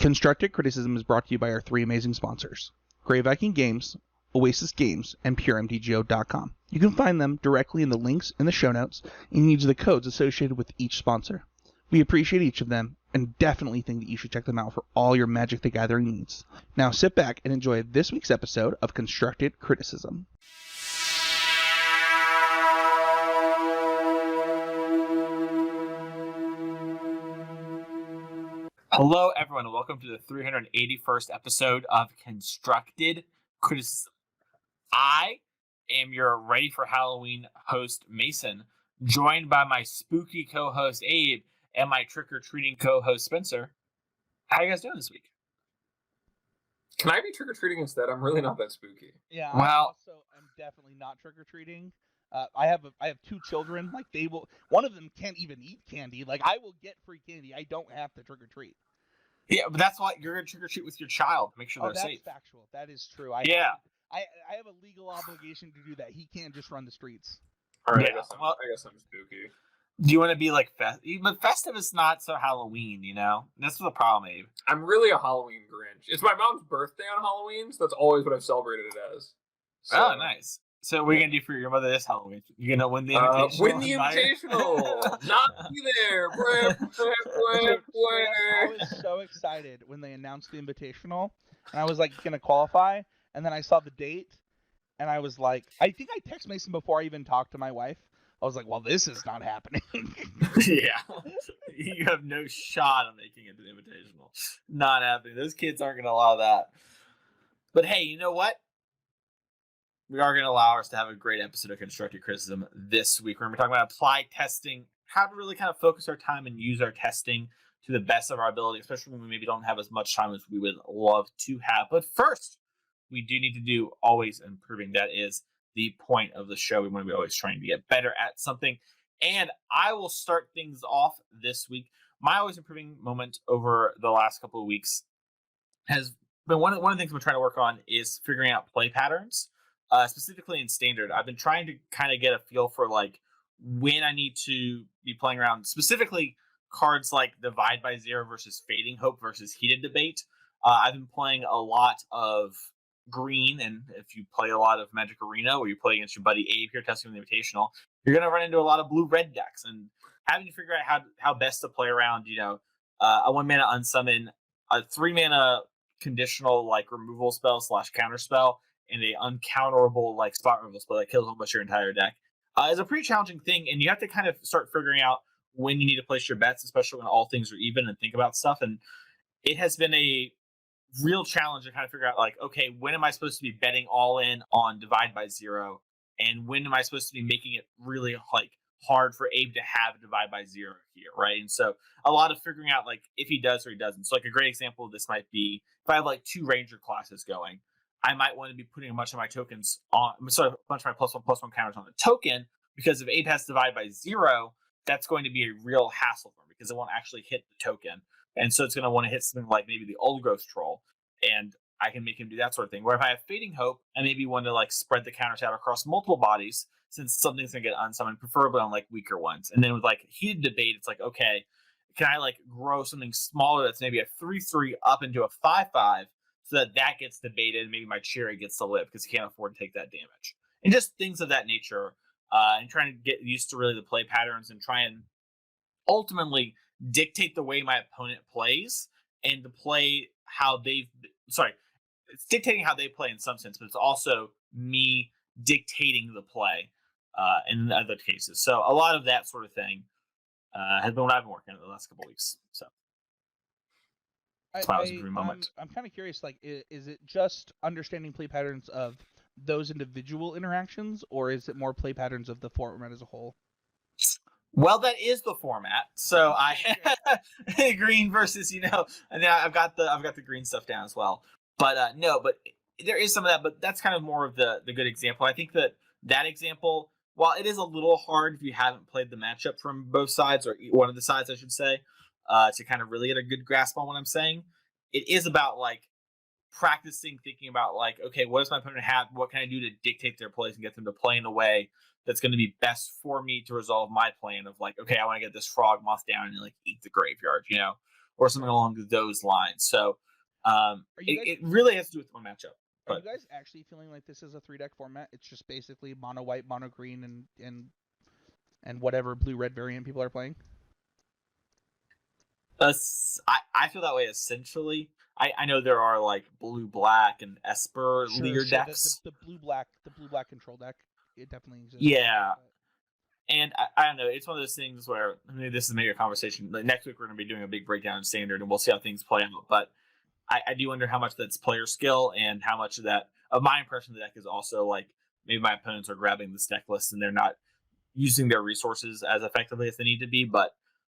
Constructed Criticism is brought to you by our three amazing sponsors, Grey Viking Games, Oasis Games, and PureMTGO.com. You can find them directly in the links in the show notes and use the codes associated with each sponsor. We appreciate each of them and definitely think that you should check them out for all your Magic the Gathering needs. Now sit back and enjoy this week's episode of Constructed Criticism. Hello, everyone, and welcome to the 381st episode of Constructed Criticism. I am your ready for Halloween host, Mason, joined by my spooky co-host, Abe, and my trick-or-treating co-host, Spencer. How you guys doing this week? Can I be trick-or-treating instead? I'm really not that spooky. Yeah, Well, I'm definitely not trick-or-treating. I have two children. Like, they will. One of them can't even eat candy. Like, I will get free candy. I don't have to trick-or-treat. yeah, but that's why you're going to trick-or-treat with your child. Make sure they're safe. That's factual. That is true. I have a legal obligation to do that. He can't just run the streets. All right, Yeah, I guess I'm spooky. Do you want to be like festive? But festive is not so Halloween, you know? That's the problem, Abe. I'm really a Halloween Grinch. It's my mom's birthday on Halloween, so that's always what I've celebrated it as. So, Oh, nice. So what are you going to do for your mother this Halloween? You're going to win the Invitational? Win the Invitational! Not be there! I was so excited when they announced the Invitational, and I was like going to qualify, and then I saw the date, and I was like, I think I texted Mason before I even talked to my wife. I was like, well, this is not happening. Yeah. You have no shot on making it to the Invitational. Not happening. Those kids aren't going to allow that. But hey, you know what? We are going to allow us to have a great episode of Constructed Criticism this week. We're going to be talking about applied testing, how to really kind of focus our time and use our testing to the best of our ability, especially when we maybe don't have as much time as we would love to have. But first, we do need to do always improving. That is the point of the show. We want to be always trying to get better at something. And I will start things off this week. My always improving moment over the last couple of weeks has been one of the things I'm trying to work on is figuring out play patterns. Specifically in Standard, I've been trying to kind of get a feel for like when I need to be playing around, specifically cards like Divide by Zero versus Fading Hope versus Heated Debate. I've been playing a lot of green, and if you play a lot of Magic Arena or you play against your buddy Abe here testing the Invitational, you're going to run into a lot of blue-red decks, and having to figure out how best to play around, you know, a 1-mana unsummon, a 3-mana conditional like removal spell / counter spell, and a uncounterable like spot removal spell that kills almost your entire deck is a pretty challenging thing, and you have to kind of start figuring out when you need to place your bets, especially when all things are even, and think about stuff. And it has been a real challenge to kind of figure out like, okay, when am I supposed to be betting all in on Divide by Zero, and when am I supposed to be making it really like hard for Abe to have Divide by Zero here, right? And so a lot of figuring out like if he does or he doesn't. So like a great example of this might be if I have like 2 Ranger classes going, I might want to be putting a bunch of my tokens on, a bunch of my +1/+1 counters on the token, because if Abe has Divide by Zero, that's going to be a real hassle for him because it won't actually hit the token. And so it's going to want to hit something like maybe the Old Growth Troll, and I can make him do that sort of thing. Where if I have Fading Hope, I maybe want to like spread the counters out across multiple bodies, since something's going to get unsummoned, preferably on like weaker ones. And then with like Heated Debate, it's like, okay, can I like grow something smaller that's maybe a 3/3 up into a 5/5, so that gets debated, and maybe my Cherry gets to live because he can't afford to take that damage. And just things of that nature, and trying to get used to really the play patterns and try and ultimately dictate the way my opponent plays and to play how it's dictating how they play in some sense, but it's also me dictating the play in other cases. So a lot of that sort of thing has been what I've been working on the last couple of weeks. So that's why I was a moment. I'm kind of curious, like, is it just understanding play patterns of those individual interactions, or is it more play patterns of the format as a whole? Well, that is the format. So I green versus, you know, and then I've got the green stuff down as well. But no, but there is some of that, but that's kind of more of the good example. I think that example, while it is a little hard if you haven't played the matchup from both sides, or one of the sides, I should say, to kind of really get a good grasp on what I'm saying, it is about like practicing, thinking about like, okay, what does my opponent have? What can I do to dictate their plays and get them to play in a way that's going to be best for me to resolve my plan of like, okay, I want to get this frog moth down and like eat the graveyard, you know? or something along those lines. So it really has to do with one matchup. Are you guys actually feeling like this is a 3-deck format? It's just basically mono white, mono green, and whatever blue red variant people are playing. I feel that way essentially. I know there are like blue black and Esper Lear decks. The blue black control deck, it definitely exists. Yeah. And I don't know, it's one of those things where this is maybe a conversation. Like next week we're going to be doing a big breakdown in Standard, and we'll see how things play out. But I do wonder how much that's player skill and how much of my impression of the deck is also like maybe my opponents are grabbing this deck list and they're not using their resources as effectively as they need to be. But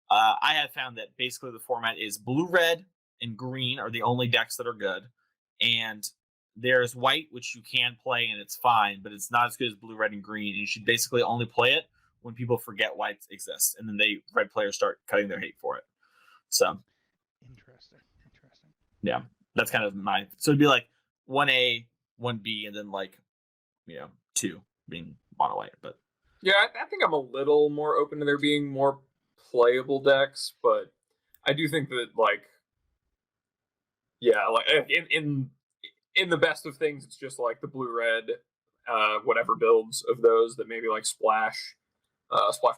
I have found that basically the format is blue, red, and green are the only decks that are good, and there's white, which you can play and it's fine, but it's not as good as blue, red, and green. And you should basically only play it when people forget white exists, and then red players start cutting their hate for it. So interesting. Yeah, that's kind of so it'd be like 1A, 1B, and then like 2 being mono white. But yeah, I think I'm a little more open to there being more playable decks, but I do think that like in the best of things, it's just like the blue red whatever builds of those that maybe like Splash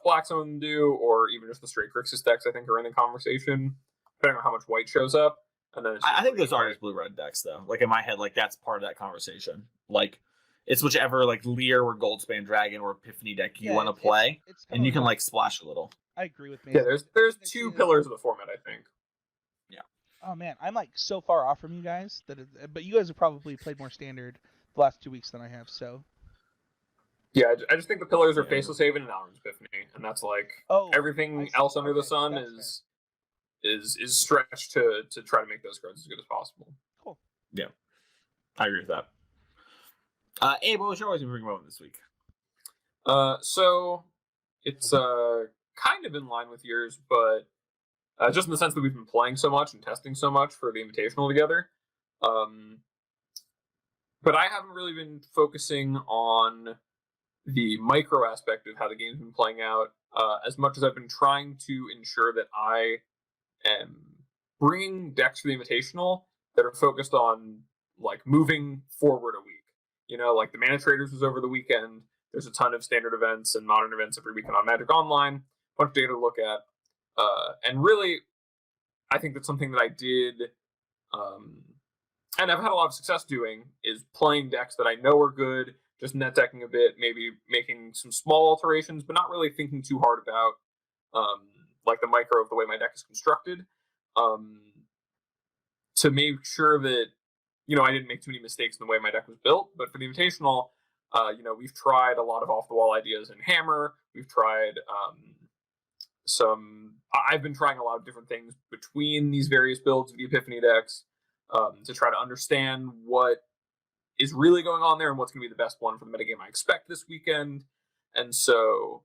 Black some of them do, or even just the straight Grixis decks I think are in the conversation, depending on how much white shows up. And then I think those are just blue red decks though. Like in my head, like that's part of that conversation. Like it's whichever like Lear or Goldspan Dragon or Epiphany deck you want to play, and you can like splash a little. I agree with me. Yeah, there's two pillars of the format, I think. Yeah. Oh man, I'm like so far off from you guys but you guys have probably played more Standard the last 2 weeks than I have. So. Yeah, I just think the pillars are Faceless Haven and Alrund's Epiphany, and that's like everything else under the sun is stretched to try to make those cards as good as possible. Cool. Yeah, I agree with that. Abe, what was your always bring moment this week? So it's kind of in line with yours, but just in the sense that we've been playing so much and testing so much for the Invitational together. But I haven't really been focusing on the micro aspect of how the game's been playing out as much as I've been trying to ensure that I am bringing decks for the Invitational that are focused on like moving forward a week. Like the Mana Traders was over the weekend. There's a ton of Standard events and Modern events every weekend on Magic Online. A bunch of data to look at. And really, I think that's something that I did, and I've had a lot of success doing, is playing decks that I know are good, just net decking a bit, maybe making some small alterations, but not really thinking too hard about like the micro of the way my deck is constructed, to make sure that I didn't make too many mistakes in the way my deck was built. But for the Invitational, we've tried a lot of off-the-wall ideas in Hammer. We've tried I've been trying a lot of different things between these various builds of the Epiphany decks to try to understand what is really going on there and what's going to be the best one for the metagame I expect this weekend. And so,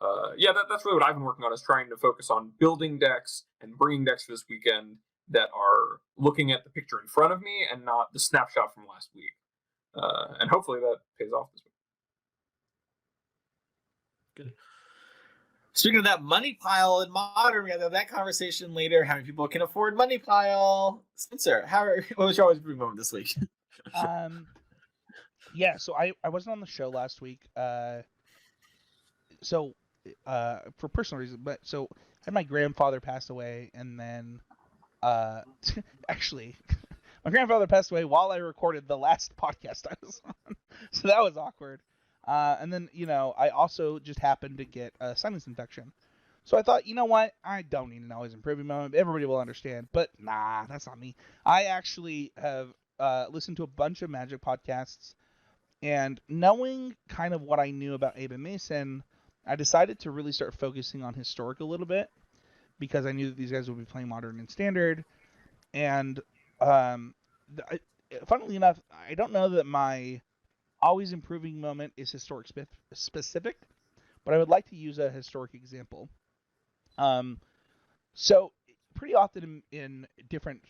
that's really what I've been working on, is trying to focus on building decks and bringing decks for this weekend that are looking at the picture in front of me and not the snapshot from last week. And hopefully that pays off this week. Good. Speaking of that money pile in Modern, we have that conversation later. How many people can afford money pile? Spencer, what was your always bring moment this week? So I wasn't on the show last week. For personal reasons, but so I had my grandfather pass away, and then actually my grandfather passed away while I recorded the last podcast I was on, so that was awkward. And then I also just happened to get a sinus infection, so I thought, what, I don't need an always improving moment. Everybody will understand, but nah, that's not me. I actually have listened to a bunch of Magic podcasts, and knowing kind of what I knew about Abe and Mason, I decided to really start focusing on Historic a little bit, because I knew that these guys would be playing Modern and Standard. And funnily enough, I don't know that my always improving moment is Historic specific, but I would like to use a Historic example. So pretty often in different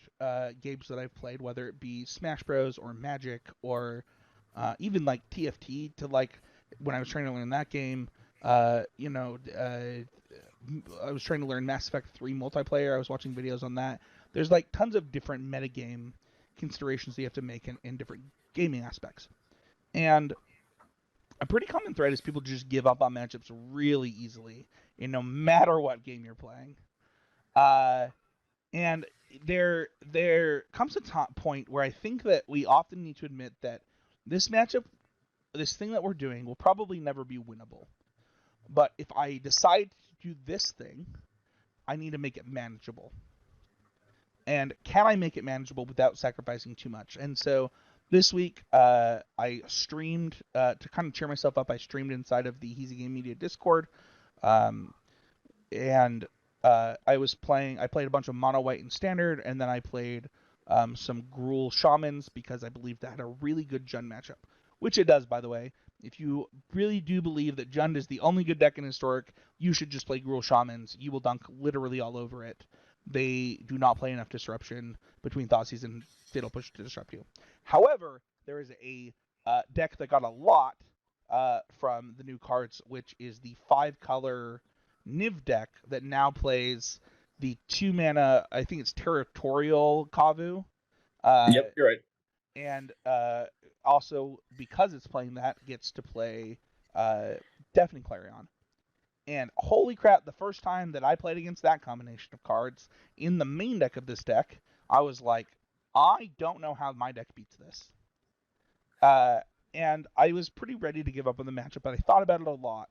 games that I've played, whether it be Smash Bros or Magic or even like TFT, to like when I was trying to learn that game, trying to learn Mass Effect 3 multiplayer. I was watching videos on that. There's like tons of different metagame considerations that you have to make in different gaming aspects. And a pretty common thread is people just give up on matchups really easily, no matter what game you're playing. And there comes a point where I think that we often need to admit that this matchup, this thing that we're doing, will probably never be winnable. But if I decide to do this thing, I need to make it manageable. And can I make it manageable without sacrificing too much? And so this week, I streamed, to kind of cheer myself up, I streamed inside of the Easy Game Media Discord. And I played a bunch of Mono White and Standard, and then I played some Gruul Shamans because I believed that had a really good Jund matchup. Which it does, by the way. If you really do believe that Jund is the only good deck in Historic, you should just play Gruul Shamans. You will dunk literally all over it. They do not play enough disruption between Thoughtseize and Fatal Push to disrupt you. However, there is a deck that got a lot from the new cards, which is the 5-color Niv deck that now plays the 2-mana, I think it's Territorial Kavu. Yep, you're right. And also, because it's playing that, gets to play Deafening Clarion. And holy crap, the first time that I played against that combination of cards in the main deck of this deck, I was like, I don't know how my deck beats this. And I was pretty ready to give up on the matchup, but I thought about it a lot.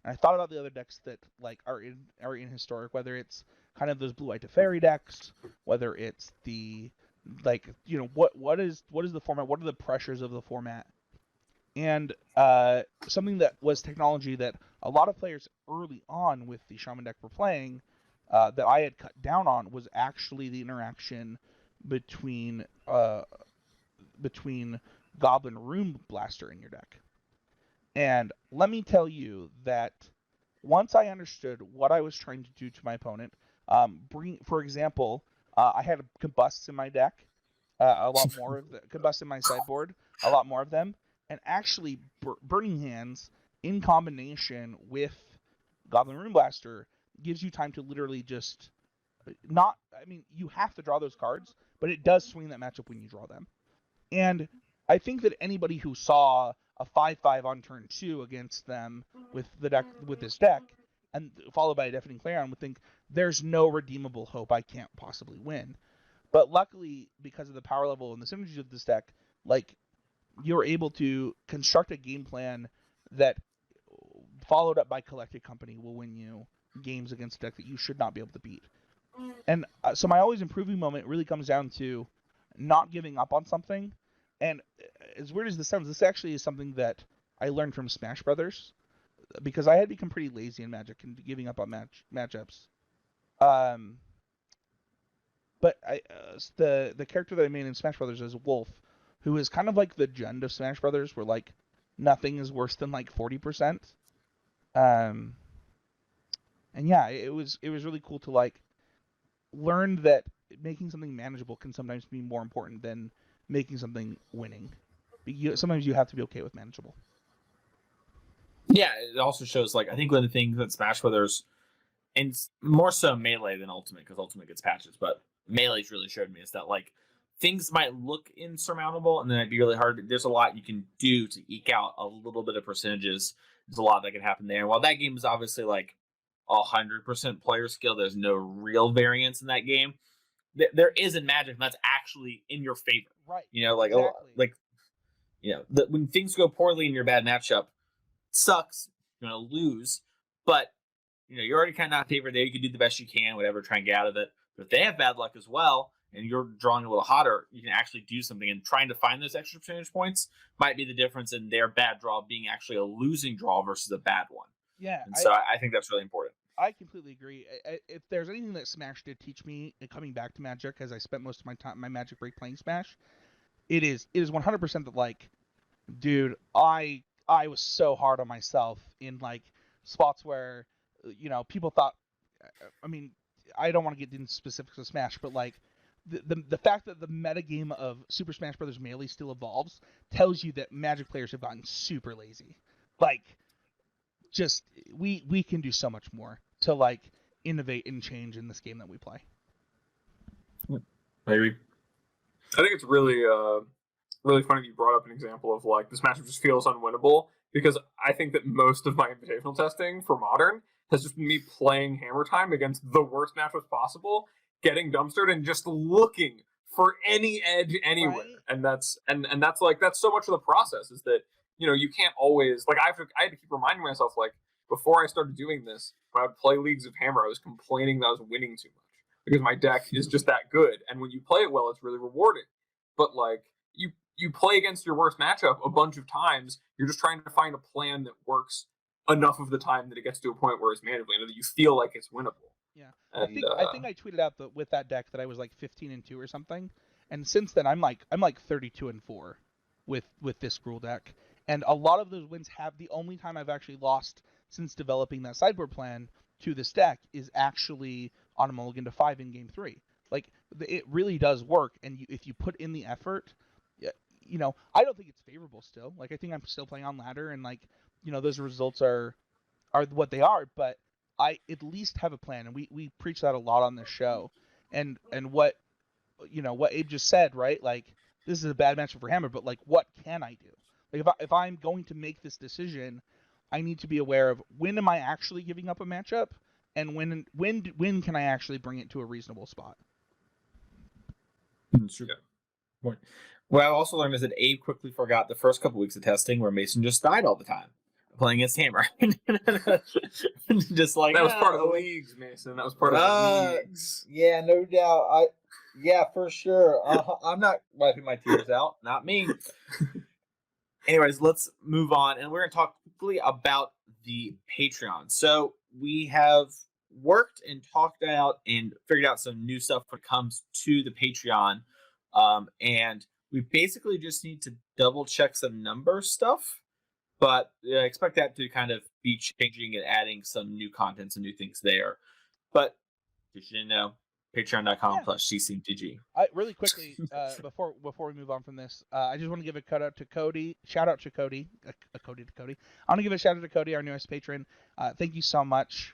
And I thought about the other decks that like are in Historic, whether it's kind of those Blue-White Teferi decks, whether it's the what is the format, what are the pressures of the format. And something that was technology that a lot of players early on with the Shaman deck were playing that I had cut down on was actually the interaction between Goblin Rune Blaster in your deck. And let me tell you that once I understood what I was trying to do to my opponent, for example, I had Combusts in my deck, a lot more of the Combusts in my sideboard, a lot more of them. And actually, Burning Hands in combination with Goblin Rune Blaster gives you time to literally just you have to draw those cards, but it does swing that matchup when you draw them. And I think that anybody who saw a 5/5 on turn 2 against them with this deck, and followed by a Deafening Clarion, would think there's no redeemable hope. I can't possibly win. But luckily, because of the power level and the synergies of this deck, you're able to construct a game plan that, followed up by Collected Company, will win you games against a deck that you should not be able to beat. And so my always improving moment really comes down to not giving up on something. And as weird as this sounds, this actually is something that I learned from Smash Brothers, because I had become pretty lazy in Magic and giving up on matchups. But the character that I made in Smash Brothers is Wolf, who is kind of like the Jund of Smash Brothers, where nothing is worse than 40%. And yeah, it was really cool to learn that making something manageable can sometimes be more important than making something winning. Sometimes you have to be okay with manageable. Yeah, it also shows I think one of the things that Smash Brothers, and more so Melee than Ultimate, because Ultimate gets patches, but Melee's really showed me is that things might look insurmountable and then it'd be really hard. There's a lot you can do to eke out a little bit of percentages. There's a lot that can happen there. And while that game is obviously 100% player skill, there's no real variance in that game. There is in Magic, and that's actually in your favor. Right. Exactly. When things go poorly in your bad matchup, it sucks. You're gonna lose, but you're already kind of not favored there. You can do the best you can, whatever, try and get out of it. But if they have bad luck as well, and you're drawing a little hotter, you can actually do something. And trying to find those extra percentage points might be the difference in their bad draw being actually a losing draw versus a bad one. Yeah. And so I think that's really important. I completely agree. If there's anything that Smash did teach me, coming back to Magic, as I spent most of my Magic break playing Smash, it is 100% that dude, I was so hard on myself in spots where people thought, I mean, I don't want to get into specifics of Smash, but the fact that the metagame of Super Smash Bros. Melee still evolves tells you that Magic players have gotten super lazy. We can do so much more to like innovate and change in this game that we play. Maybe. I think it's really really funny that you brought up an example of like this matchup just feels unwinnable, because I think that most of my invitational testing for Modern has just been me playing Hammer Time against the worst matchups possible, getting dumpstered, and just looking for any edge anywhere. Right. And that's like that's so much of the process, is that you can't always like I had to keep reminding myself, like, before I started doing this, when I would play leagues of Hammer, I was complaining that I was winning too much because my deck is just that good, and when you play it well, it's really rewarding. But like you play against your worst matchup a bunch of times, you're just trying to find a plan that works enough of the time that it gets to a point where it's manageable, that you feel like it's winnable. Yeah, And, I think I tweeted out that with that deck that I was like 15-2 or something, and since then I'm like 32-4 with this Gruul deck, and a lot of those wins have the only time I've actually lost since developing that sideboard plan to this deck is actually on a mulligan to 5 in game 3. Like, it really does work, and if you put in the effort, I don't think it's favorable still. Like, I think I'm still playing on ladder, and like, those results are what they are, but I at least have a plan, and we preach that a lot on this show. And what what Abe just said, right? Like, this is a bad matchup for Hammer, but like, what can I do? Like, if I'm going to make this decision, I need to be aware of when am I actually giving up a matchup, and when can I actually bring it to a reasonable spot. True. Point. What I also learned is that Abe quickly forgot the first couple weeks of testing where Mason just died all the time playing against Hammer. Just like that was part of the leagues, Mason. That was part of the leagues. Yeah, no doubt. Yeah, for sure. I'm not wiping my tears out. Not me. Anyways, let's move on, and we're going to talk quickly about the Patreon. So we have worked and talked out and figured out some new stuff when it comes to the Patreon, and we basically just need to double check some number stuff, but expect that to kind of be changing and adding some new content, some new things there. But if you didn't know, patreon.com/CCMTG. Really quickly, before we move on from this, I just want to give a shout out to Cody. I want to give a shout out to Cody, our newest patron. Thank you so much.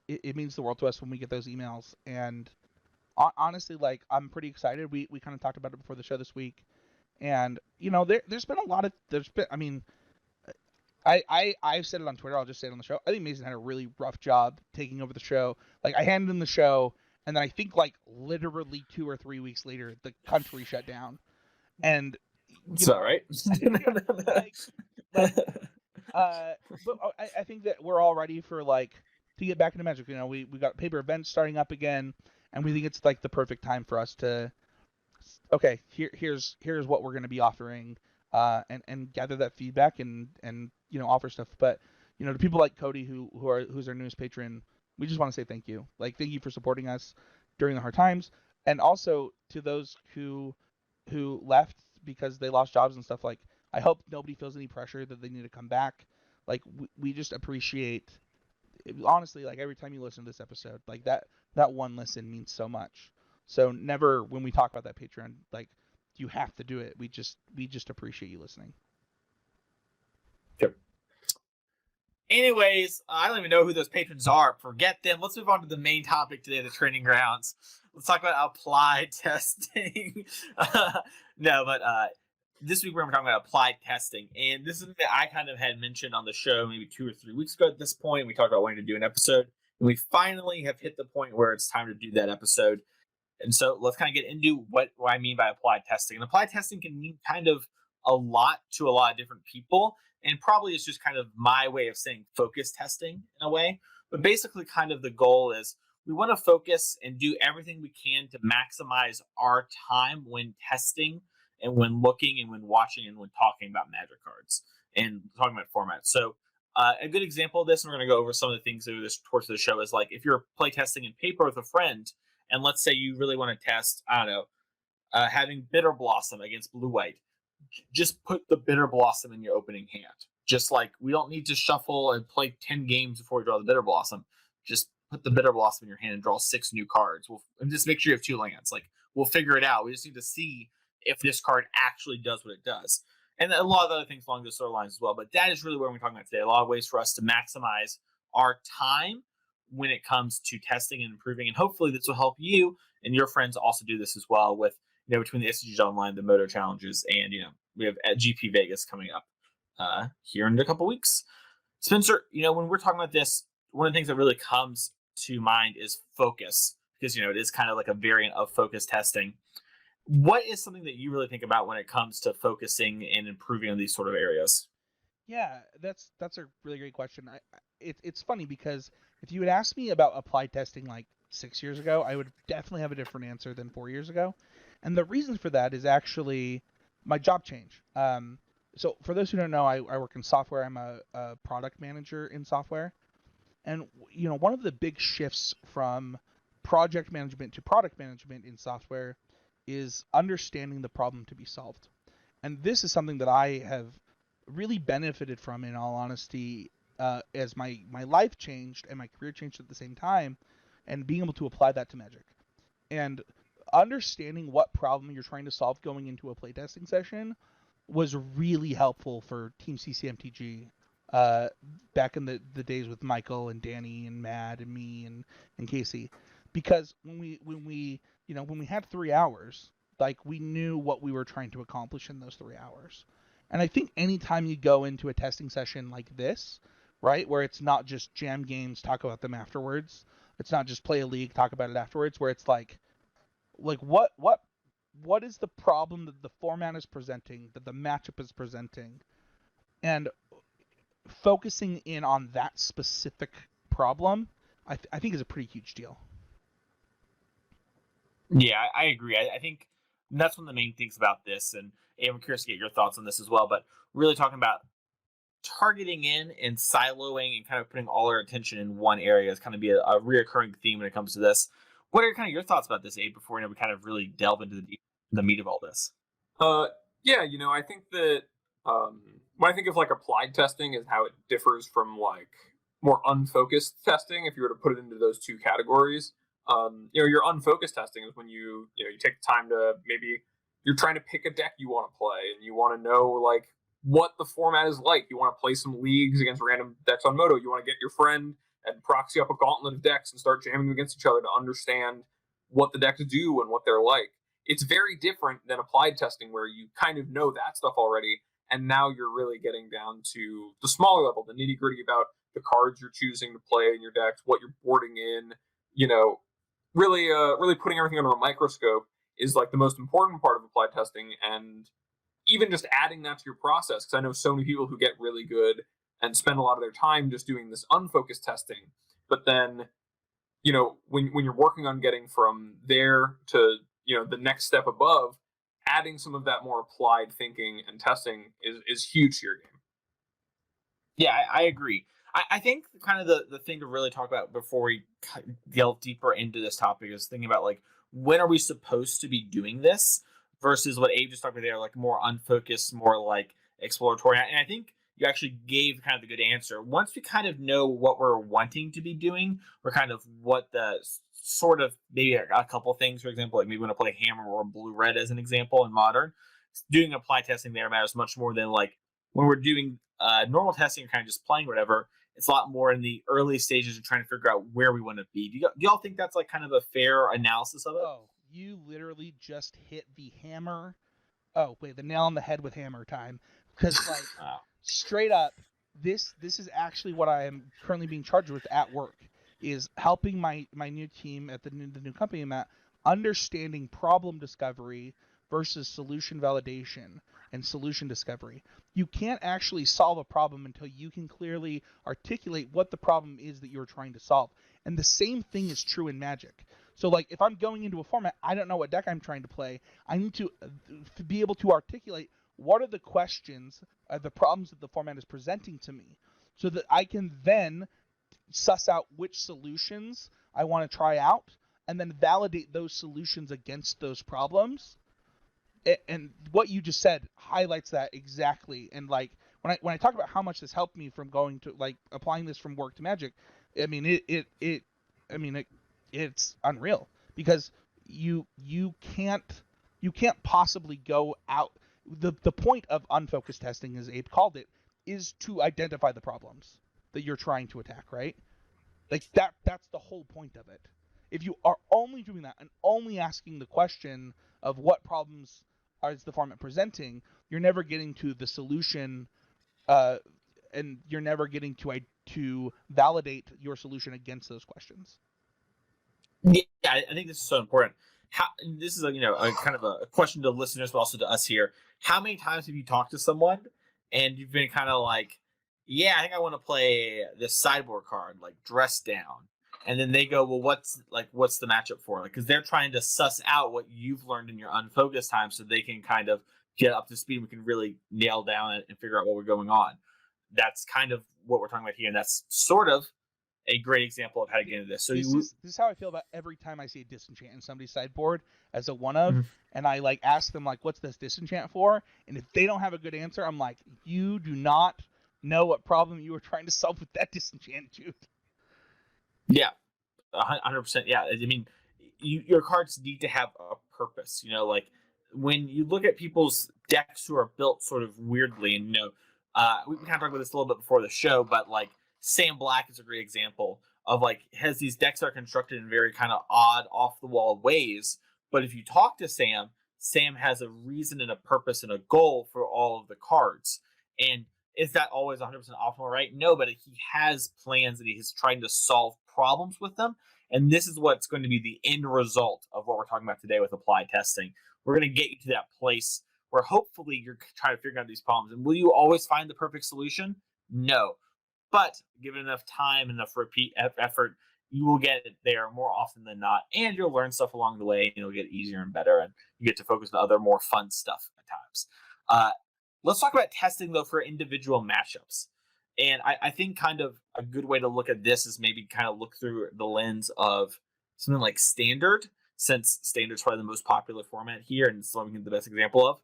It means the world to us when we get those emails. And honestly, like, I'm pretty excited. We kind of talked about it before the show this week, and there's been a lot of I've said it on Twitter. I'll just say it on the show. I think Mason had a really rough job taking over the show. Like, I handed him the show, and then I think like literally 2 or 3 weeks later, the country shut down. And it's all right. but I think that we're all ready for like to get back into Magic. We got paper events starting up again, and we think it's like the perfect time for us to here's what we're going to be offering, and gather that feedback and offer stuff. But to people like Cody who's our newest patron, we just want to say thank you. Like, thank you for supporting us during the hard times, and also to those who left because they lost jobs and stuff. Like, I hope nobody feels any pressure that they need to come back. Like, we just appreciate, honestly, like, every time you listen to this episode, like that one listen means so much. So never, when we talk about that Patreon, like, you have to do it. We just appreciate you listening. Sure. Anyways, I don't even know who those patrons are. Forget them. Let's move on to the main topic today, the training grounds. Let's talk about applied testing. This week we're going to be talking about applied testing. And this is something that I kind of had mentioned on the show maybe 2 or 3 weeks ago at this point. We talked about wanting to do an episode. And we finally have hit the point where it's time to do that episode. And so let's kind of get into what I mean by applied testing. And applied testing can mean kind of a lot to a lot of different people. And probably it's just kind of my way of saying focused testing in a way. But basically kind of the goal is we want to focus and do everything we can to maximize our time when testing and when looking and when watching and when talking about Magic cards and talking about formats. So a good example of this, and we're going to go over some of the things over this course of the show, is like if you're play testing in paper with a friend, and let's say you really want to test, I don't know, having Bitter Blossom against Blue-White, just put the Bitter Blossom in your opening hand. Just like we don't need to shuffle and play 10 games before we draw the Bitter Blossom. Just put the Bitter Blossom in your hand and draw 6 new cards. And just make sure you have 2 lands. Like, we'll figure it out. We just need to see if this card actually does what it does. And a lot of other things along those sort of lines as well. But that is really what we're talking about today. A lot of ways for us to maximize our time when it comes to testing and improving. And hopefully this will help you and your friends also do this as well with, between the SCG Online, the Moto Challenges, and, we have at GP Vegas coming up here in a couple weeks. Spencer, when we're talking about this, one of the things that really comes to mind is focus, because, it is kind of like a variant of focus testing. What is something that you really think about when it comes to focusing and improving on these sort of areas? Yeah, that's a really great question. It's funny because if you had asked me about applied testing like 6 years ago, I would definitely have a different answer than 4 years ago. And the reason for that is actually my job change. So for those who don't know, I work in software. I'm a product manager in software. And, one of the big shifts from project management to product management in software is understanding the problem to be solved. And this is something that I have really benefited from, in all honesty, as my life changed and my career changed at the same time, and being able to apply that to Magic. And understanding what problem you're trying to solve going into a playtesting session was really helpful for Team CCMTG back in the days with Michael and Danny and Matt and me and Casey, because when we had 3 hours, like, we knew what we were trying to accomplish in those 3 hours. And I think anytime you go into a testing session like this, right, where it's not just jam games, talk about them afterwards, it's not just play a league, talk about it afterwards, where it's like what is the problem that the format is presenting, that the matchup is presenting, and focusing in on that specific problem, I think is a pretty huge deal. Yeah, I agree. I think that's one of the main things about this, and I'm curious to get your thoughts on this as well, but really talking about targeting in and siloing and kind of putting all our attention in one area is kind of be a reoccurring theme when it comes to this. What are kind of your thoughts about this, Abe, before we kind of really delve into the meat of all this? Yeah, I think that when I think of like applied testing is how it differs from like more unfocused testing, if you were to put it into those two categories. Your unfocused testing is when you take the time to, maybe you're trying to pick a deck you want to play and you want to know like what the format is like. You want to play some leagues against random decks on Moto. You want to get your friend and proxy up a gauntlet of decks and start jamming them against each other to understand what the decks do and what they're like. It's very different than applied testing, where you kind of know that stuff already, and now you're really getting down to the smaller level, the nitty gritty about the cards you're choosing to play in your decks, what you're boarding in. Really putting everything under a microscope is like the most important part of applied testing, and even just adding that to your process, because I know so many people who get really good and spend a lot of their time just doing this unfocused testing, but then when you're working on getting from there to the next step above, adding some of that more applied thinking and testing is huge to your game. Yeah, I agree. I think kind of the thing to really talk about before we delve deeper into this topic is thinking about like, when are we supposed to be doing this versus what Abe just talked about there, like more unfocused, more like exploratory. And I think you actually gave kind of the good answer. Once we kind of know what we're wanting to be doing, or kind of what the sort of, maybe a couple things, for example, like maybe we want to play Hammer or Blue-Red as an example in Modern, doing applied testing there matters much more than like when we're doing normal testing or kind of just playing whatever. It's a lot more in the early stages of trying to figure out where we want to be. Do y'all think that's like kind of a fair analysis of it? Oh, you literally just hit the hammer. Oh, wait, the nail on the head with hammer time. Because, like, straight up, this is actually what I am currently being charged with at work, is helping my new team at the new company I'm at, understanding problem discovery versus solution validation and solution discovery. You can't actually solve a problem until you can clearly articulate what the problem is that you're trying to solve. And the same thing is true in Magic. So, like, if I'm going into a format, I don't know what deck I'm trying to play, I need to be able to articulate what are the questions, the problems that the format is presenting to me, so that I can then suss out which solutions I want to try out, and then validate those solutions against those problems. And what you just said highlights that exactly. And like when I talk about how much this helped me from going to like applying this from work to Magic, I mean it's unreal, because you can't possibly go out. The point of unfocused testing, as Abe called it, is to identify the problems that you're trying to attack, right? Like that's the whole point of it. If you are only doing that and only asking the question of what problems is the format presenting, you're never getting to the solution, and you're never getting to validate your solution against those questions. Yeah, I think this is so important. This is a kind of a question to listeners, but also to us here. How many times have you talked to someone and you've been kind of like, yeah, I think I want to play this sideboard card, like Dress Down, and then they go, well, what's the matchup for? Like, because they're trying to suss out what you've learned in your unfocused time, so they can kind of get up to speed. And we can really nail down and figure out what we're going on. That's kind of what we're talking about here, and that's sort of a great example of how to get into this. So this is how I feel about every time I see a disenchant in somebody's sideboard as a one of, and I like ask them like, what's this disenchant for? And if they don't have a good answer, I'm like, you do not know what problem you were trying to solve with that disenchant, dude. Yeah, 100%. Yeah, I mean, your cards need to have a purpose. Like when you look at people's decks who are built sort of weirdly, and we kind of talked about this a little bit before the show, but like Sam Black is a great example of like has these decks that are constructed in very kind of odd, off the wall ways. But if you talk to Sam, Sam has a reason and a purpose and a goal for all of the cards. And is that always 100% optimal, right? No, but he has plans and he's trying to solve problems with them. And this is what's going to be the end result of what we're talking about today with applied testing. We're going to get you to that place where hopefully you're trying to figure out these problems. And will you always find the perfect solution? No. But given enough time, enough repeat effort, you will get it there more often than not. And you'll learn stuff along the way, and it'll get easier and better. And you get to focus on other more fun stuff at times. Let's talk about testing, though, for individual matchups. And I think kind of a good way to look at this is maybe kind of look through the lens of something like Standard, since Standard's probably the most popular format here, and it's the best example of.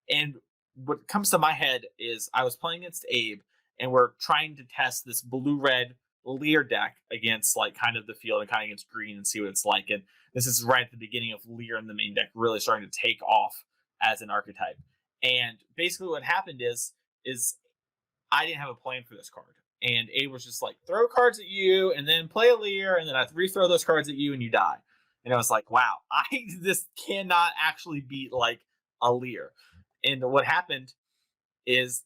And what comes to my head is I was playing against Abe, and we're trying to test this blue-red Lear deck against like kind of the field and kind of against green and see what it's like. And this is right at the beginning of Lear in the main deck really starting to take off as an archetype. And basically what happened is I didn't have a plan for this card. And Abe was just like, throw cards at you and then play a Lear, and then I rethrow those cards at you and you die. And I was like, wow, this cannot actually beat like a Lear. And what happened is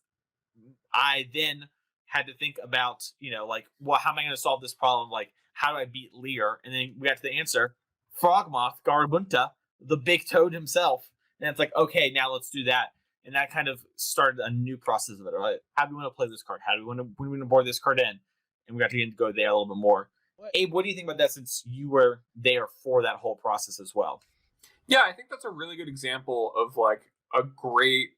I then had to think about, like, well, how am I going to solve this problem? Like, how do I beat Lear? And then we got to the answer, Frogmoth, Garabunta, the big toad himself. And it's like, okay, now let's do that. And that kind of started a new process of it. Right? How do we want to play this card? How do we want to board this card in? And we got to go there a little bit more. What? Abe, what do you think about that since you were there for that whole process as well? Yeah, I think that's a really good example of like a great,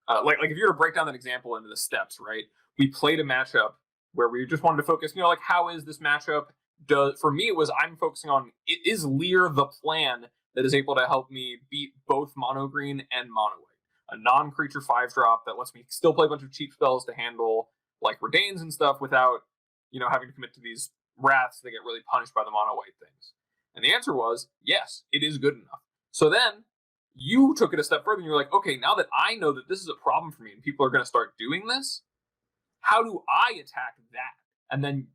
like if you were to break down that example into the steps, right? We played a matchup where we just wanted to focus, like how is this matchup? For me, it was I'm focusing on, is Lear the plan that is able to help me beat both mono green and mono white? A non-creature 5-drop that lets me still play a bunch of cheap spells to handle like Redains and stuff without, having to commit to these wraths that get really punished by the mono white things. And the answer was, yes, it is good enough. So then you took it a step further and you're like, okay, now that I know that this is a problem for me and people are going to start doing this, how do I attack that? And then,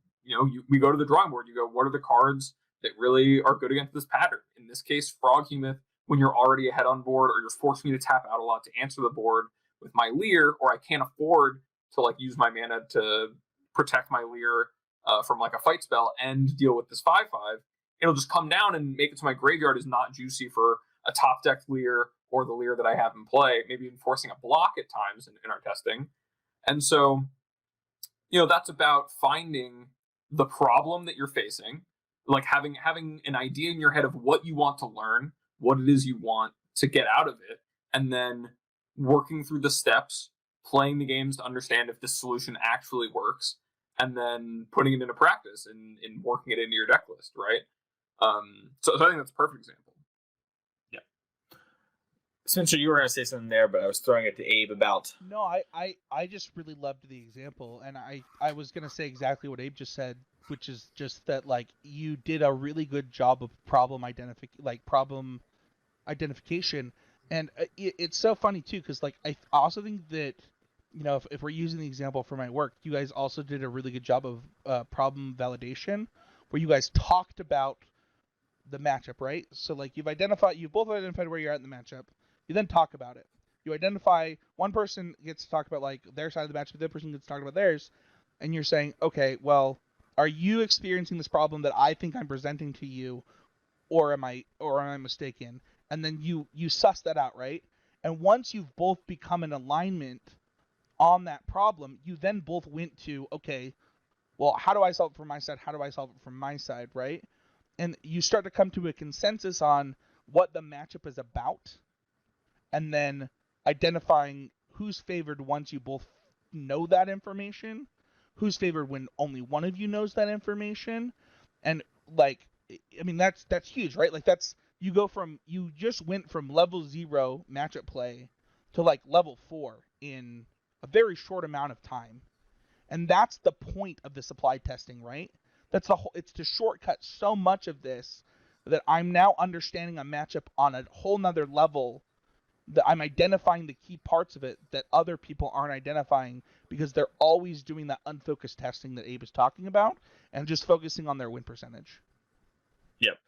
we go to the drawing board. You go, what are the cards that really are good against this pattern? In this case, Froghemoth, when you're already ahead on board, or you're forcing me to tap out a lot to answer the board with my Lear, or I can't afford to like use my mana to protect my Lear from like a fight spell and deal with this 5/5. It'll just come down and make it so my graveyard is not juicy for a top deck Lear or the Lear that I have in play, maybe even forcing a block at times in our testing. And so, that's about finding the problem that you're facing, like having an idea in your head of what you want to learn, what it is you want to get out of it, and then working through the steps, playing the games to understand if this solution actually works, and then putting it into practice and working it into your deck list, right? So I think that's a perfect example. Yeah. Spencer, you were going to say something there, but I was throwing it to Abe about... No, I just really loved the example, and I was going to say exactly what Abe just said, which is just that, like, you did a really good job of problem identification, and it's so funny, too, because, like, I also think that if we're using the example for my work, you guys also did a really good job of problem validation, where you guys talked about the matchup, right? So like you've both identified where you're at in the matchup. You then talk about it. You identify, one person gets to talk about like their side of the matchup, the other person gets to talk about theirs, and you're saying, okay, well, are you experiencing this problem that I think I'm presenting to you, or am I mistaken? And then you suss that out, right? And once you've both become in alignment on that problem, you then both went to, okay, well, how do I solve it from my side? How do I solve it from my side, right? And you start to come to a consensus on what the matchup is about, and then identifying who's favored once you both know that information, who's favored when only one of you knows that information, and like, I mean, that's huge, right? Like you just went from level 0 matchup play to like level 4 in a very short amount of time. And that's the point of the supply testing, right? It's to shortcut so much of this that I'm now understanding a matchup on a whole nother level, that I'm identifying the key parts of it that other people aren't identifying, because they're always doing that unfocused testing that Abe is talking about and just focusing on their win percentage. Yep.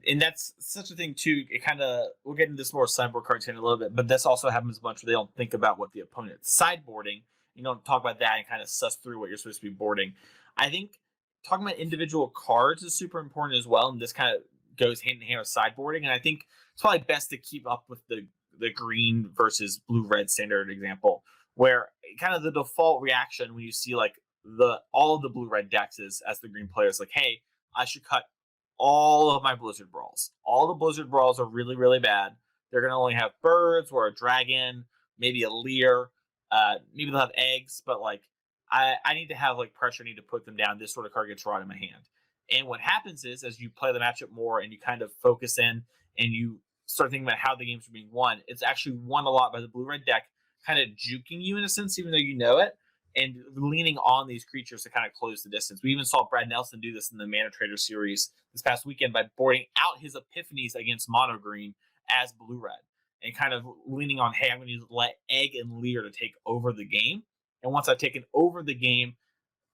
And that's such a thing too. It kind of, we'll get into this more sideboard cards in a little bit, but this also happens a bunch where they don't think about what the opponent's sideboarding. You don't talk about that and kind of suss through what you're supposed to be boarding. I think talking about individual cards is super important as well, and this kind of goes hand in hand with sideboarding. And I think it's probably best to keep up with the green versus blue-red standard example, where kind of the default reaction when you see like all of the blue-red decks is, as the green player, is like, hey, I should cut all of my Blizzard Brawls. All the Blizzard Brawls are really, really bad. They're going to only have birds or a dragon, maybe a Leer. Maybe they'll have eggs, but like I need to have like pressure, I need to put them down. This sort of card gets right in my hand. And what happens is, as you play the matchup more and you kind of focus in and you start thinking about how the games are being won, it's actually won a lot by the blue-red deck, kind of juking you in a sense, even though you know it, and leaning on these creatures to kind of close the distance. We even saw Brad Nelson do this in the Mana Trader series this past weekend by boarding out his epiphanies against mono green as blue-red, and kind of leaning on, hey, I'm going to let Egg and Leer to take over the game. And once I've taken over the game,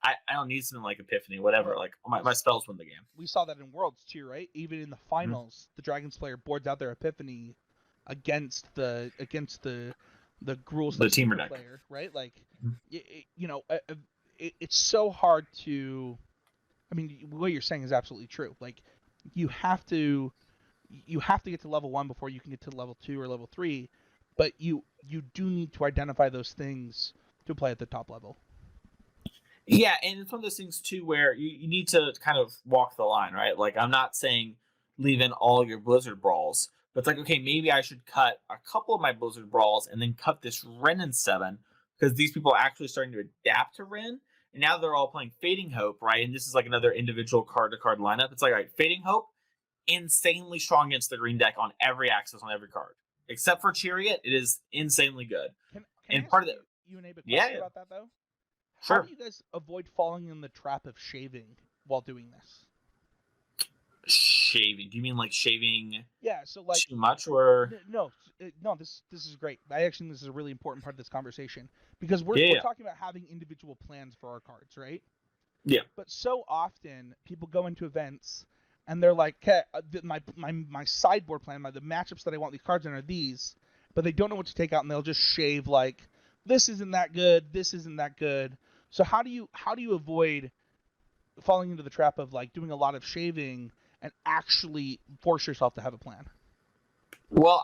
I don't need something like Epiphany, whatever. Like my spells win the game. We saw that in Worlds too, right? Even in the finals, the Dragons player boards out their Epiphany against the Gruul The teamer deck player, right? Like, it's so hard to. I mean, what you're saying is absolutely true. Like, you have to get to level 1 before you can get to level 2 or level 3, but you do need to identify those things to play at the top level. Yeah, and it's one of those things too where you need to kind of walk the line, right? Like, I'm not saying leave in all your Blizzard Brawls, but it's like, okay, maybe I should cut a couple of my Blizzard Brawls and then cut this Wrenn and 7, because these people are actually starting to adapt to Wrenn, and now they're all playing Fading Hope, right? And this is like another individual card-to-card lineup. It's like, all right, Fading Hope, insanely strong against the green deck on every axis on every card. Except for Chariot, it is insanely good. Can and I part of ask it, you and Abe a yeah, question about that though? Sure. How do you guys avoid falling in the trap of shaving while doing this? Shaving? Do you mean like shaving? Yeah, so like too much, or no. This is great. This is a really important part of this conversation, because we're talking about having individual plans for our cards, right? Yeah. But so often people go into events and they're like, okay, my sideboard plan, the matchups that I want these cards in are these, but they don't know what to take out, and they'll just shave like, this isn't that good, this isn't that good. So how do you avoid falling into the trap of like doing a lot of shaving and actually force yourself to have a plan? Well,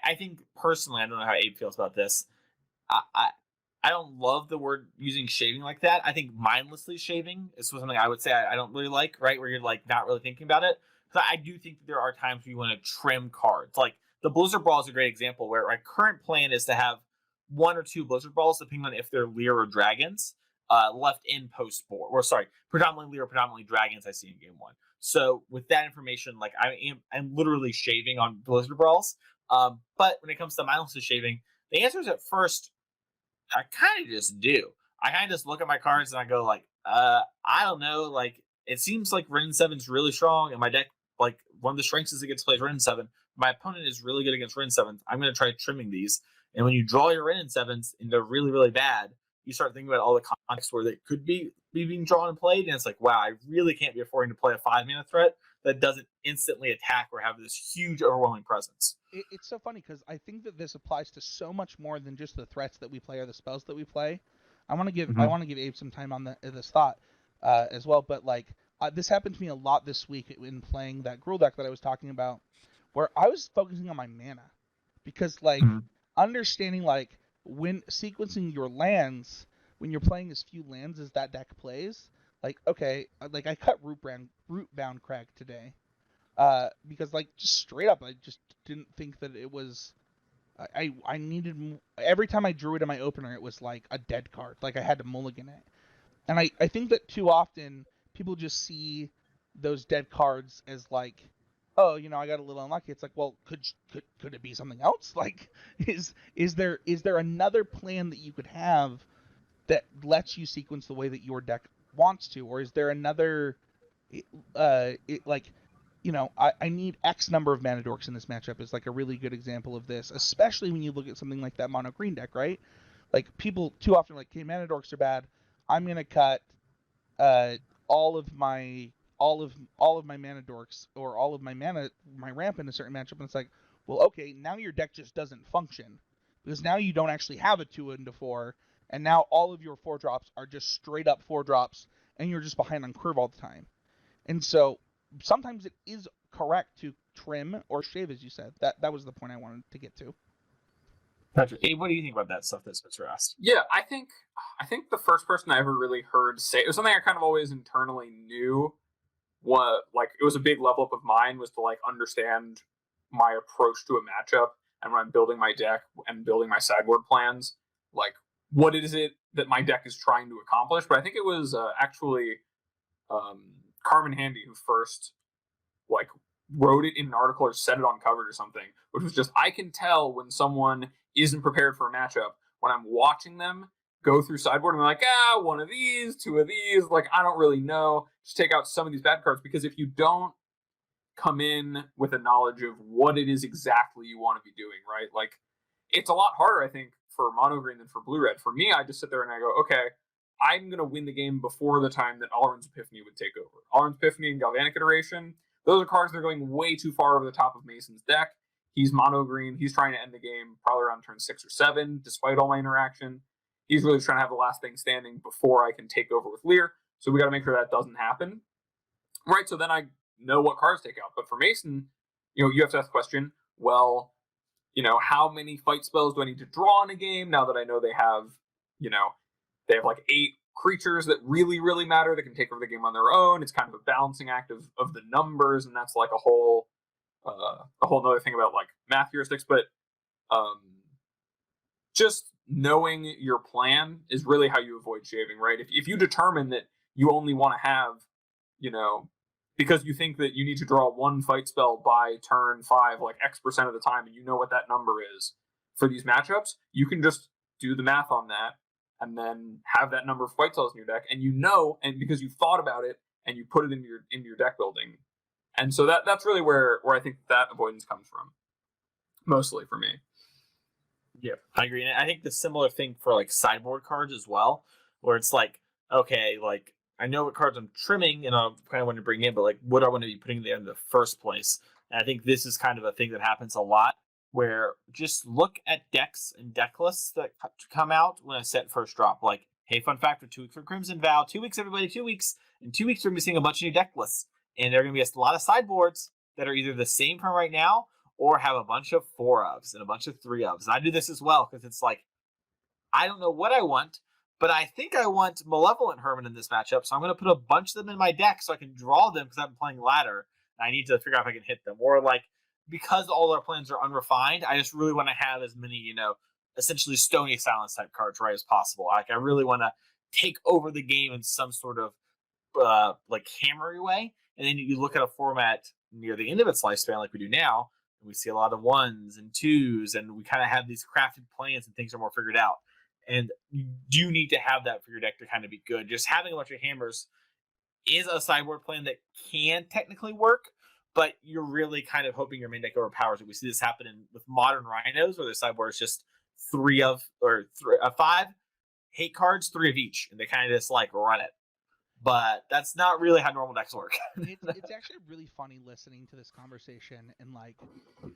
I think personally, I don't know how Abe feels about this. I don't love the word using shaving like that. I think mindlessly shaving is something I would say I don't really like, right? Where you're like not really thinking about it. Because I do think that there are times where you want to trim cards. Like the Blizzard Brawl is a great example where my current plan is to have 1 or 2 Blizzard Brawls, depending on if they're Leer or Dragons, left in post board. Or sorry, predominantly Leer, predominantly Dragons I see in game 1. So with that information, like I'm literally shaving on Blizzard Brawls. But when it comes to mindlessly shaving, the answer is at first, I kind of just do. I kind of just look at my cards and I go like, I don't know. Like, it seems like Wrenn 7's really strong, and my deck, like, one of the strengths is it gets to play Wrenn 7. My opponent is really good against Wrenn 7. I'm going to try trimming these. And when you draw your in 7s and they're really, really bad, you start thinking about all the context where they could be being drawn and played, and it's like, wow, I really can't be affording to play a 5-mana threat that doesn't instantly attack or have this huge, overwhelming presence. It's so funny because I think that this applies to so much more than just the threats that we play or the spells that we play. I want to give Abe some time on this thought as well, but like this happened to me a lot this week in playing that Gruul deck that I was talking about, where I was focusing on my mana because like understanding like when sequencing your lands when you're playing as few lands as that deck plays, like okay, like I cut Rootbound Crag today. Because like just straight up, I just didn't think that it was. I needed every time I drew it in my opener, it was like a dead card. Like I had to mulligan it, and I think that too often people just see those dead cards as like, oh, you know, I got a little unlucky. It's like, well, could it be something else? Like, is there another plan that you could have that lets you sequence the way that your deck wants to, or is there another, like. You know, I need X number of mana dorks in this matchup is like a really good example of this, especially when you look at something like that mono green deck, right? Like people too often are like, okay, mana dorks are bad. I'm gonna cut all of my mana dorks or all of my ramp in a certain matchup, and it's like, well, okay, now your deck just doesn't function because now you don't actually have a 2-4, and now all of your 4-drops are just straight up 4-drops, and you're just behind on curve all the time, and so. Sometimes it is correct to trim or shave, as you said. That was the point I wanted to get to. Patrick, what do you think about that stuff that Spencer asked? Yeah, I think the first person I ever really heard say it was something I kind of always internally knew. What like it was a big level up of mine was to like understand my approach to a matchup, and when I'm building my deck and building my sideboard plans, like what is it that my deck is trying to accomplish. But I think it was actually. Carmen Handy who first like wrote it in an article or said it on cover or something, which was just I can tell when someone isn't prepared for a matchup when I'm watching them go through sideboard and they're like, one of these, 2 of these, like I don't really know. Just take out some of these bad cards, because if you don't come in with a knowledge of what it is exactly you want to be doing, right? Like it's a lot harder, I think, for mono green than for blue red. For me, I just sit there and I go, okay, I'm going to win the game before the time that Alrund's Epiphany would take over. Alrund's Epiphany and Galvanic Iteration, those are cards that are going way too far over the top of Mason's deck. He's mono green. He's trying to end the game probably around turn 6 or 7, despite all my interaction. He's really trying to have the last thing standing before I can take over with Lear. So we got to make sure that doesn't happen. Right, so then I know what cards to take out. But for Mason, you know, you have to ask the question, well, you know, how many fight spells do I need to draw in a game now that I know they have, you know, they have like 8 creatures that really, really matter that can take over the game on their own. It's kind of a balancing act of the numbers, and that's like a whole other thing about like math heuristics. But just knowing your plan is really how you avoid shaving, right? If you determine that you only want to have, you know, because you think that you need to draw 1 fight spell by turn 5, like X% of the time, and you know what that number is for these matchups, you can just do the math on that and then have that number of fight spells in your deck, and you know, and because you thought about it and you put it into your deck building, and so that's really where I think that avoidance comes from, mostly for me. Yeah, I agree. And I think the similar thing for like sideboard cards as well, where it's like, okay, like I know what cards I'm trimming and I kind of want to bring in, but like what do I want to be putting there in the first place? And I think this is kind of a thing that happens a lot, where just look at decks and deck lists that come out when a set first drop. Like, hey, fun fact, for 2 weeks for Crimson Vow, 2 weeks, everybody, 2 weeks. In 2 weeks, we're going to be seeing a bunch of new deck lists. And there are going to be a lot of sideboards that are either the same from right now or have a bunch of 4-ofs and a bunch of 3-ofs. And I do this as well, because it's like, I don't know what I want, but I think I want Malevolent Hermit in this matchup, so I'm going to put a bunch of them in my deck so I can draw them because I'm playing ladder, and I need to figure out if I can hit them. Or like, because all our plans are unrefined, I just really want to have as many, you know, essentially Stony Silence type cards, right, as possible. Like, I really want to take over the game in some sort of like hammery way. And then you look at a format near the end of its lifespan, like we do now, and we see a lot of 1s and 2s, and we kind of have these crafted plans and things are more figured out. And you do need to have that for your deck to kind of be good. Just having a bunch of hammers is a sideboard plan that can technically work, but you're really kind of hoping your main deck overpowers it. We see this happen with modern Rhinos, where the sideboard is just 5 hate cards, 3 of each, and they kind of just like run it. But that's not really how normal decks work. It's actually really funny listening to this conversation in like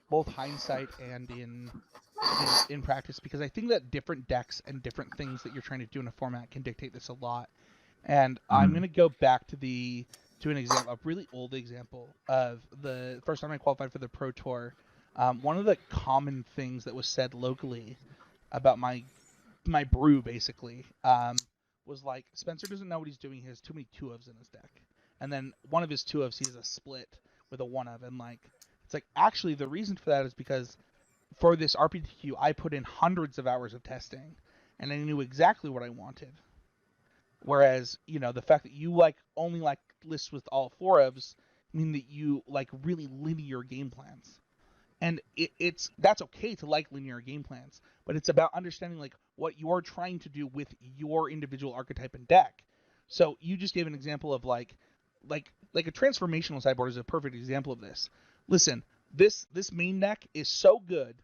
both hindsight and in practice, because I think that different decks and different things that you're trying to do in a format can dictate this a lot. And I'm going to go back to an example, a really old example of the first time I qualified for the Pro Tour. One of the common things that was said locally about my brew basically was like, Spencer doesn't know what he's doing. He has too many 2-ofs in his deck. And then one of his 2-ofs, he has a split with a 1-of. And like, it's like, actually the reason for that is because for this RPTQ, I put in hundreds of hours of testing and I knew exactly what I wanted. Whereas, you know, the fact that you like only like lists with all 4-ofs mean that you like really linear game plans. And that's okay to like linear game plans, but it's about understanding like what you're trying to do with your individual archetype and deck. So you just gave an example of like a transformational sideboard is a perfect example of this. Listen, this main deck is so good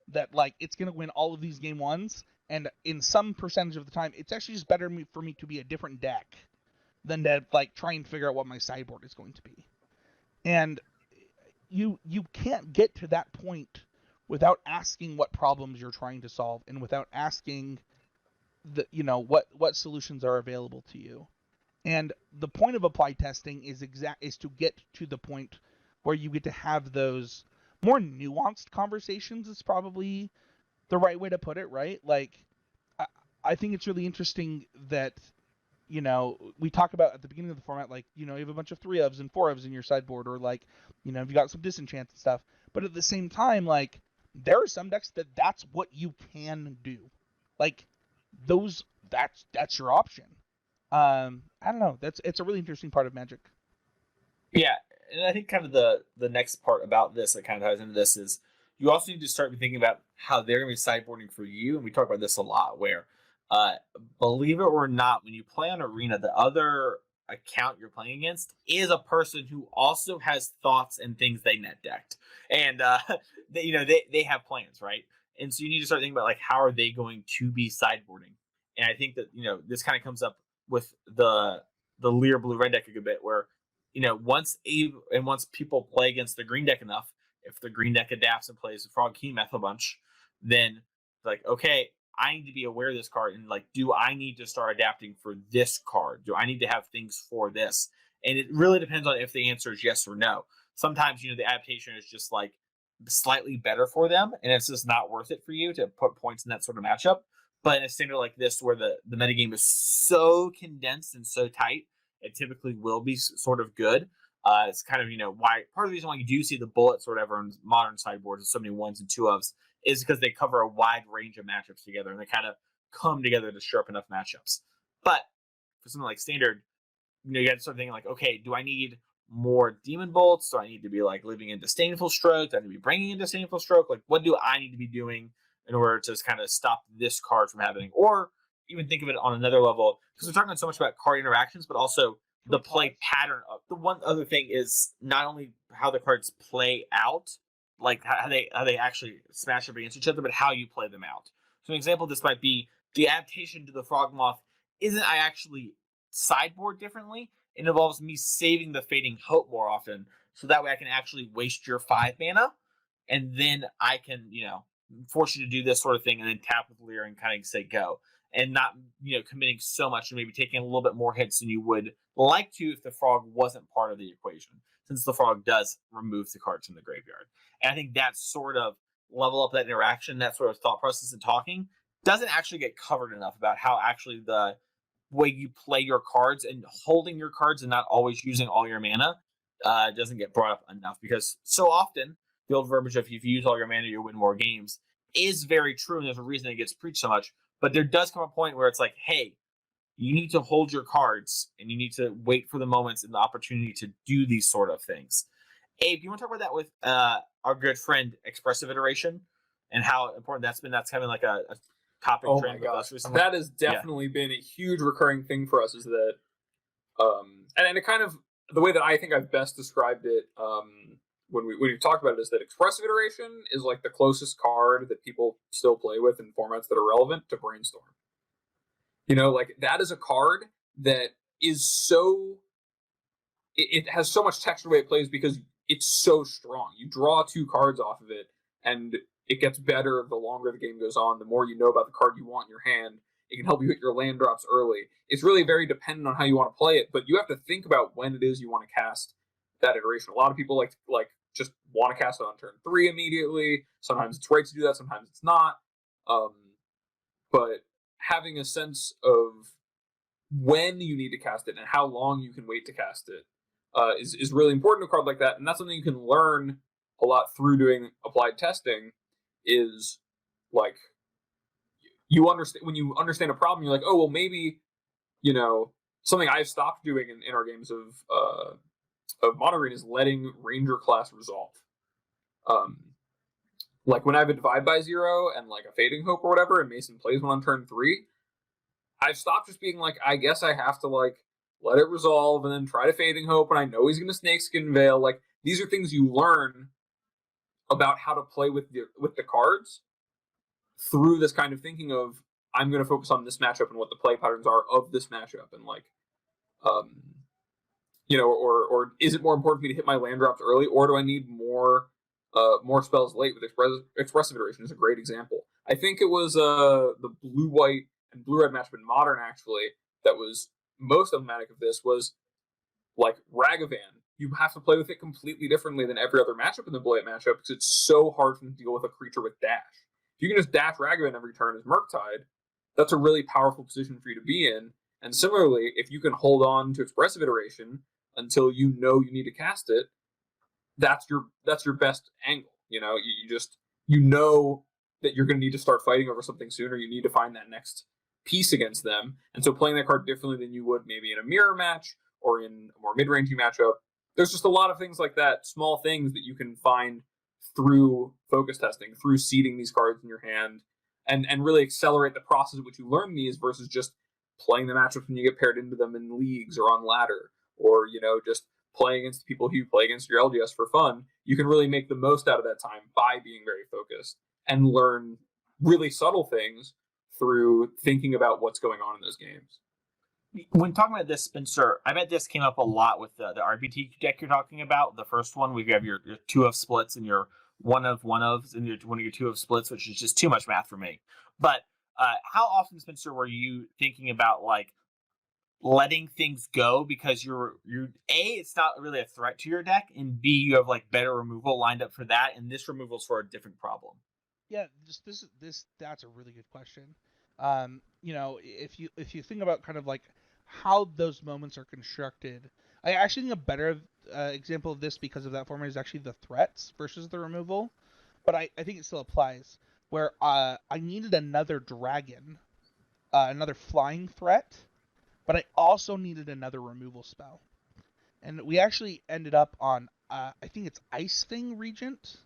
that like it's gonna win all of these game ones, and in some percentage of the time, it's actually just better for me to be a different deck than to like try and figure out what my sideboard is going to be. And you can't get to that point without asking what problems you're trying to solve and without asking what solutions are available to you. And the point of applied testing is to get to the point where you get to have those more nuanced conversations is probably the right way to put it, right? Like, I think it's really interesting that, you know, we talk about at the beginning of the format, like, you know, you have a bunch of 3-ofs and 4-ofs in your sideboard, or like, you know, you've got some disenchant and stuff. But at the same time, like, there are some decks that's what you can do. Like, that's your option. I don't know. It's a really interesting part of Magic. Yeah, and I think kind of the next part about this that kind of ties into this is you also need to start thinking about how they're going to be sideboarding for you. And we talk about this a lot where, believe it or not, when you play on Arena, the other account you're playing against is a person who also has thoughts and things they net decked. And, they have plans, right? And so you need to start thinking about, like, how are they going to be sideboarding? And I think that, you know, this kind of comes up with the Lear Blue Red deck a good bit where, you know, once people play against the green deck enough, if the green deck adapts and plays the Frog Key Meth a bunch, then like, okay, I need to be aware of this card, and like, do I need to start adapting for this card? Do I need to have things for this? And it really depends on if the answer is yes or no. Sometimes, you know, the adaptation is just like slightly better for them, and it's just not worth it for you to put points in that sort of matchup. But in a standard like this, where the metagame is so condensed and so tight, it typically will be sort of good. It's kind of, you know, why part of the reason why you do see the bullets or whatever in modern sideboards with so many 1s and 2-ofs is because they cover a wide range of matchups together, and they kind of come together to sharp enough matchups. But for something like standard, you know, you got to start thinking like, okay, do I need more demon bolts? Do I need to be like living in Disdainful Stroke? Do I need to be bringing in Disdainful Stroke? Like, what do I need to be doing in order to kind of stop this card from happening? Or even think of it on another level, because we're talking so much about card interactions, but also the play pattern of the one other thing is not only how the cards play out, like how they actually smash up against each other, but how you play them out. So an example of this might be the adaptation to the Frog Moth isn't I actually sideboard differently. It involves me saving the Fading Hope more often, so that way I can actually waste your 5 mana, and then I can, you know, force you to do this sort of thing, and then tap with Lear and kind of say go, and not, you know, committing so much and maybe taking a little bit more hits than you would like to if the frog wasn't part of the equation, since the frog does remove the cards from the graveyard. And I think that sort of level up that interaction, that sort of thought process and talking doesn't actually get covered enough about how actually the way you play your cards and holding your cards and not always using all your mana doesn't get brought up enough, because so often the old verbiage of if you use all your mana, you win more games is very true, and there's a reason it gets preached so much. But there does come a point where it's like, hey, you need to hold your cards and you need to wait for the moments and the opportunity to do these sort of things. Abe, do you want to talk about that with our good friend Expressive Iteration and how important that's been? That's kind of like a topic trend with us recently. That has definitely been a huge recurring thing for us, is that and it kind of, the way that I think I've best described it when we've talked about it is that Expressive Iteration is like the closest card that people still play with in formats that are relevant to Brainstorm. Like that is a card that is so it has so much texture the way it plays because it's so strong. You draw 2 cards off of it, and it gets better the longer the game goes on. The more you know about the card you want in your hand, it can help you hit your land drops early. It's really very dependent on how you want to play it, but you have to think about when it is you want to cast that iteration. A lot of people like just want to cast it on turn 3 immediately. Sometimes it's right to do that, sometimes it's not. But having a sense of when you need to cast it and how long you can wait to cast it is really important to a card like that, and that's something you can learn a lot through doing applied testing. Is like you understand when you understand a problem, you're like, oh well, maybe something I've stopped doing in our games of Mono Green is letting Ranger class resolve. Like when I have a Divide by Zero and like a Fading Hope or whatever, and Mason plays one on turn 3, I've stopped just being like, I guess I have to like let it resolve and then try to Fading Hope, and I know he's gonna Snakeskin Veil. Like these are things you learn about how to play with the cards through this kind of thinking of I'm gonna focus on this matchup and what the play patterns are of this matchup, and like or is it more important for me to hit my land drops early, or do I need more spells late? With Expressive Iteration is a great example. I think it was the blue-white and blue-red matchup in Modern, actually, that was most emblematic of this, was like Ragavan. You have to play with it completely differently than every other matchup in the blue-white matchup because it's so hard to deal with a creature with dash. If you can just dash Ragavan every turn as Murktide, that's a really powerful position for you to be in. And similarly, if you can hold on to Expressive Iteration until you know you need to cast it, that's your best angle. You know that you're going to need to start fighting over something sooner. You need to find that next piece against them, and so playing that card differently than you would maybe in a mirror match or in a more mid-rangey matchup. There's just a lot of things like that, small things that you can find through focus testing, through seeding these cards in your hand, and really accelerate the process at which you learn these versus just playing the matchups when you get paired into them in leagues or on ladder, or just playing against the people who you play against your LGS for fun. You can really make the most out of that time by being very focused and learn really subtle things through thinking about what's going on in those games. When talking about this, Spencer, I bet this came up a lot with the RBT deck you're talking about. The first one, where you have your 2 of splits and your 1 of and one of your 2 of splits, which is just too much math for me. But how often, Spencer, were you thinking about like letting things go because you're it's not really a threat to your deck, and B, you have like better removal lined up for that, and this removal's for a different problem? Yeah, that's a really good question. If you think about kind of like how those moments are constructed, I actually think a better example of this because of that format is actually the threats versus the removal, but I think it still applies. Where I needed another dragon, another flying threat, but I also needed another removal spell, and we actually ended up on I think it's Ice Thing Regent.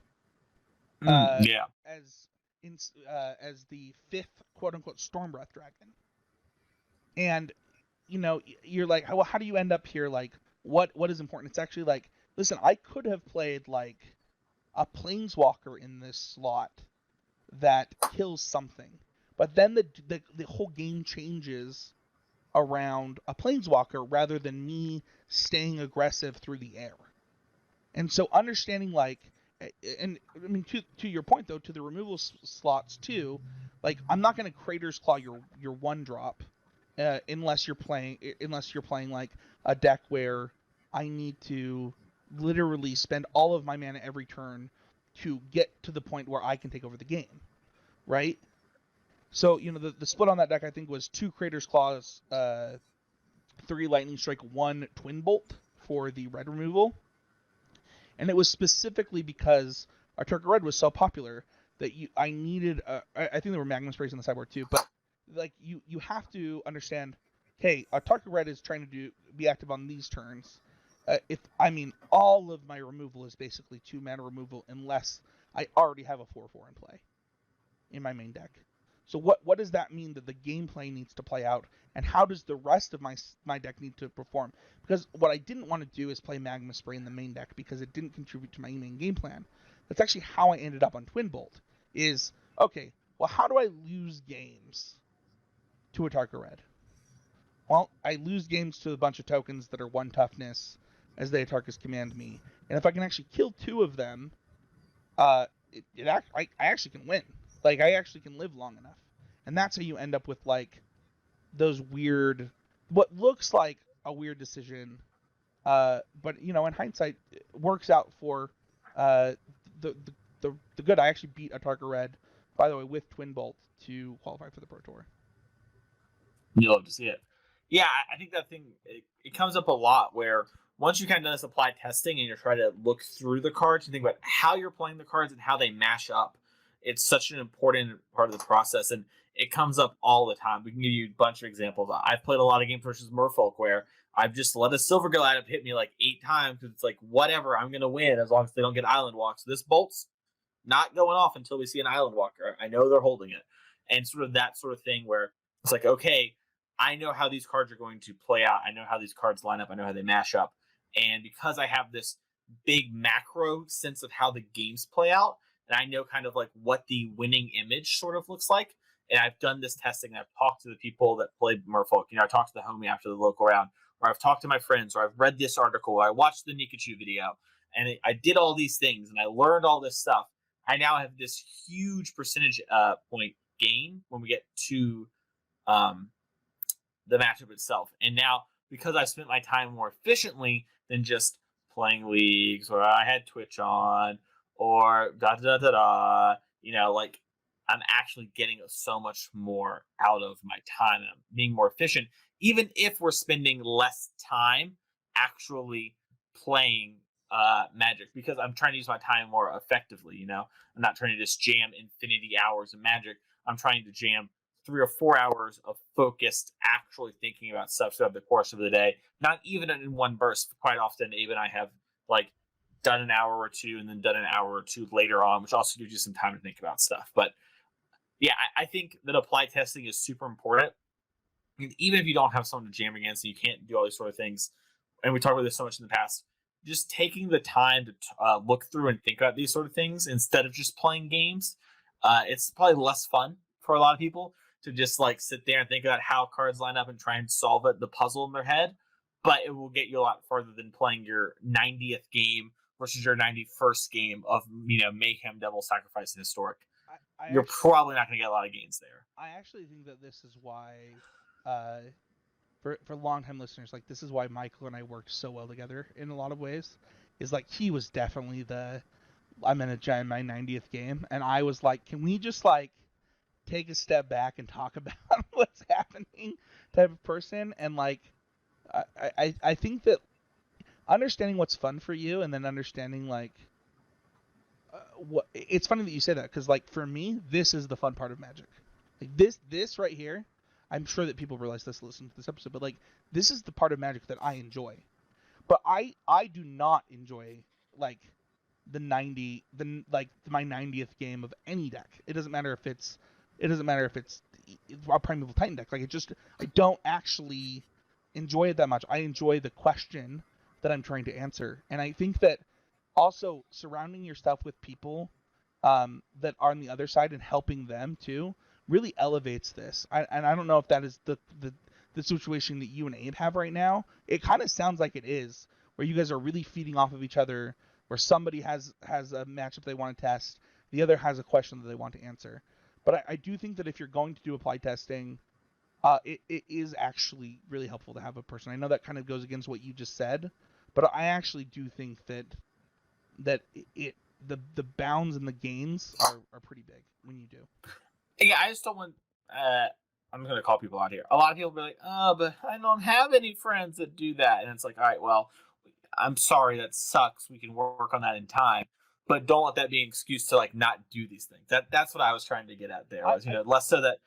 Yeah. As the 5th quote unquote Storm Breath Dragon. And you're like, well, how do you end up here? Like, what is important? It's actually like, listen, I could have played like a Planeswalker in this slot that kills something, but then the whole game changes around a Planeswalker rather than me staying aggressive through the air. And so understanding like, and I mean to your point though, to the removal slots too, like I'm not going to Crater's Claw your 1-drop unless you're playing like a deck where I need to literally spend all of my mana every turn to get to the point where I can take over the game, right? So the split on that deck I think was 2 Crater's Claws, 3 Lightning Strike, 1 Twin Bolt for the red removal. And it was specifically because Arturka Red was so popular that I needed. I think there were Magnum Sprays on the sideboard too, but like you have to understand. Hey, Arturka Red is trying to be active on these turns. All of my removal is basically 2 mana removal unless I already have a 4/4 in play in my main deck. So what does that mean that the gameplay needs to play out, and how does the rest of my deck need to perform? Because what I didn't want to do is play Magma Spray in the main deck because it didn't contribute to my main game plan. That's actually how I ended up on Twin Bolt. Is okay. Well, how do I lose games to a Tarka Red? Well, I lose games to a bunch of tokens that are 1 toughness as they Tarkas command me, and if I can actually kill 2 of them, I actually can win. Like, I actually can live long enough. And that's how you end up with, like, those weird, what looks like a weird decision, but, you know, in hindsight, it works out for the good. I actually beat a Tarka Red, by the way, with Twin Bolt to qualify for the Pro Tour. You love to see it. Yeah, I think that thing, it comes up a lot where once you kind of done this applied testing and you're trying to look through the cards and think about how you're playing the cards and how they mash up, it's such an important part of the process, and it comes up all the time. We can give you a bunch of examples. I've played a lot of games versus Merfolk where I've just let a Silver Goliath hit me like 8 times because it's like, whatever, I'm going to win as long as they don't get Island Walk. So this bolt's not going off until we see an Island Walker. I know they're holding it. And sort of that sort of thing where it's like, okay, I know how these cards are going to play out. I know how these cards line up. I know how they mash up. And because I have this big macro sense of how the games play out, and I know kind of like what the winning image sort of looks like, and I've done this testing, and I've talked to the people that play Merfolk. You know, I talked to the homie after the local round, or I've talked to my friends, or I've read this article, or I watched the Nikachu video, and I did all these things, and I learned all this stuff. I now have this huge percentage point gain when we get to the matchup itself. And now, because I spent my time more efficiently than just playing leagues, or I had Twitch on, or you know, like, I'm actually getting so much more out of my time, and I'm being more efficient, even if we're spending less time actually playing Magic, because I'm trying to use my time more effectively. You know, I'm not trying to just jam infinity hours of Magic. I'm trying to jam 3 or 4 hours of focused, actually thinking about stuff throughout the course of the day, not even in one burst. Quite often, Abe and I have like done an hour or two and then done an hour or two later on, which also gives you some time to think about stuff. But yeah, I think that applied testing is super important. And even if you don't have someone to jam against and you can't do all these sort of things, and we talked about this so much in the past, just taking the time to look through and think about these sort of things instead of just playing games, it's probably less fun for a lot of people to just like sit there and think about how cards line up and try and solve the puzzle in their head. But it will get you a lot further than playing your 90th game versus your 91st game of, you know, Mayhem, Devil Sacrifice, and Historic. You're probably not going to get a lot of gains there. I actually think that this is why, for long-time listeners, like, this is why Michael and I worked so well together in a lot of ways. Is like, he was definitely I'm in my 90th game, and I was like, can we just like take a step back and talk about what's happening type of person? And like, I think that understanding what's fun for you, and then understanding like what, it's funny that you say that, because like for me, this is the fun part of Magic. Like this right here, I'm sure that people realize this listening to this episode, but like, this is the part of Magic that I enjoy. But I do not enjoy like my 90th game of any deck. It doesn't matter if it's a Primeval Titan deck. Like, I don't actually enjoy it that much. I enjoy the question that I'm trying to answer. And I think that also surrounding yourself with people that are on the other side and helping them too really elevates this. And I don't know if that is the situation that you and Abe have right now. It kind of sounds like it is, where you guys are really feeding off of each other, where somebody has a matchup they want to test, the other has a question that they want to answer. But I do think that if you're going to do applied testing, it is actually really helpful to have a person. I know that kind of goes against what you just said, but I actually do think that the bounds and the gains are pretty big when you do. Yeah, I just don't want. I'm going to call people out here. A lot of people be like, "Oh, but I don't have any friends that do that," and it's like, all right, well, I'm sorry, that sucks. We can work on that in time, but don't let that be an excuse to like not do these things. That's what I was trying to get at there. Was, less so that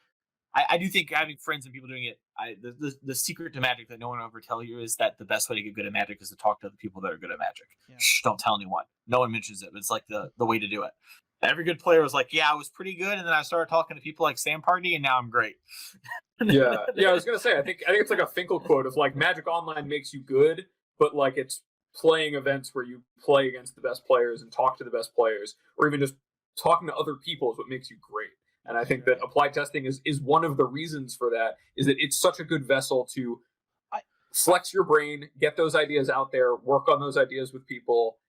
I do think having friends and people doing it. The secret to Magic that no one will ever tell you is that the best way to get good at Magic is to talk to the people that are good at Magic. Yeah. Shh, don't tell anyone. No one mentions it, but it's like the way to do it. Every good player was like, yeah, I was pretty good, and then I started talking to people like Sam Party, and now I'm great. Yeah. I was gonna say, I think it's like a Finkel quote of like Magic Online makes you good, but like it's playing events where you play against the best players and talk to the best players, or even just talking to other people is what makes you great. And I think that applied testing is one of the reasons for that, is that it's such a good vessel to flex your brain, get those ideas out there, work on those ideas with people,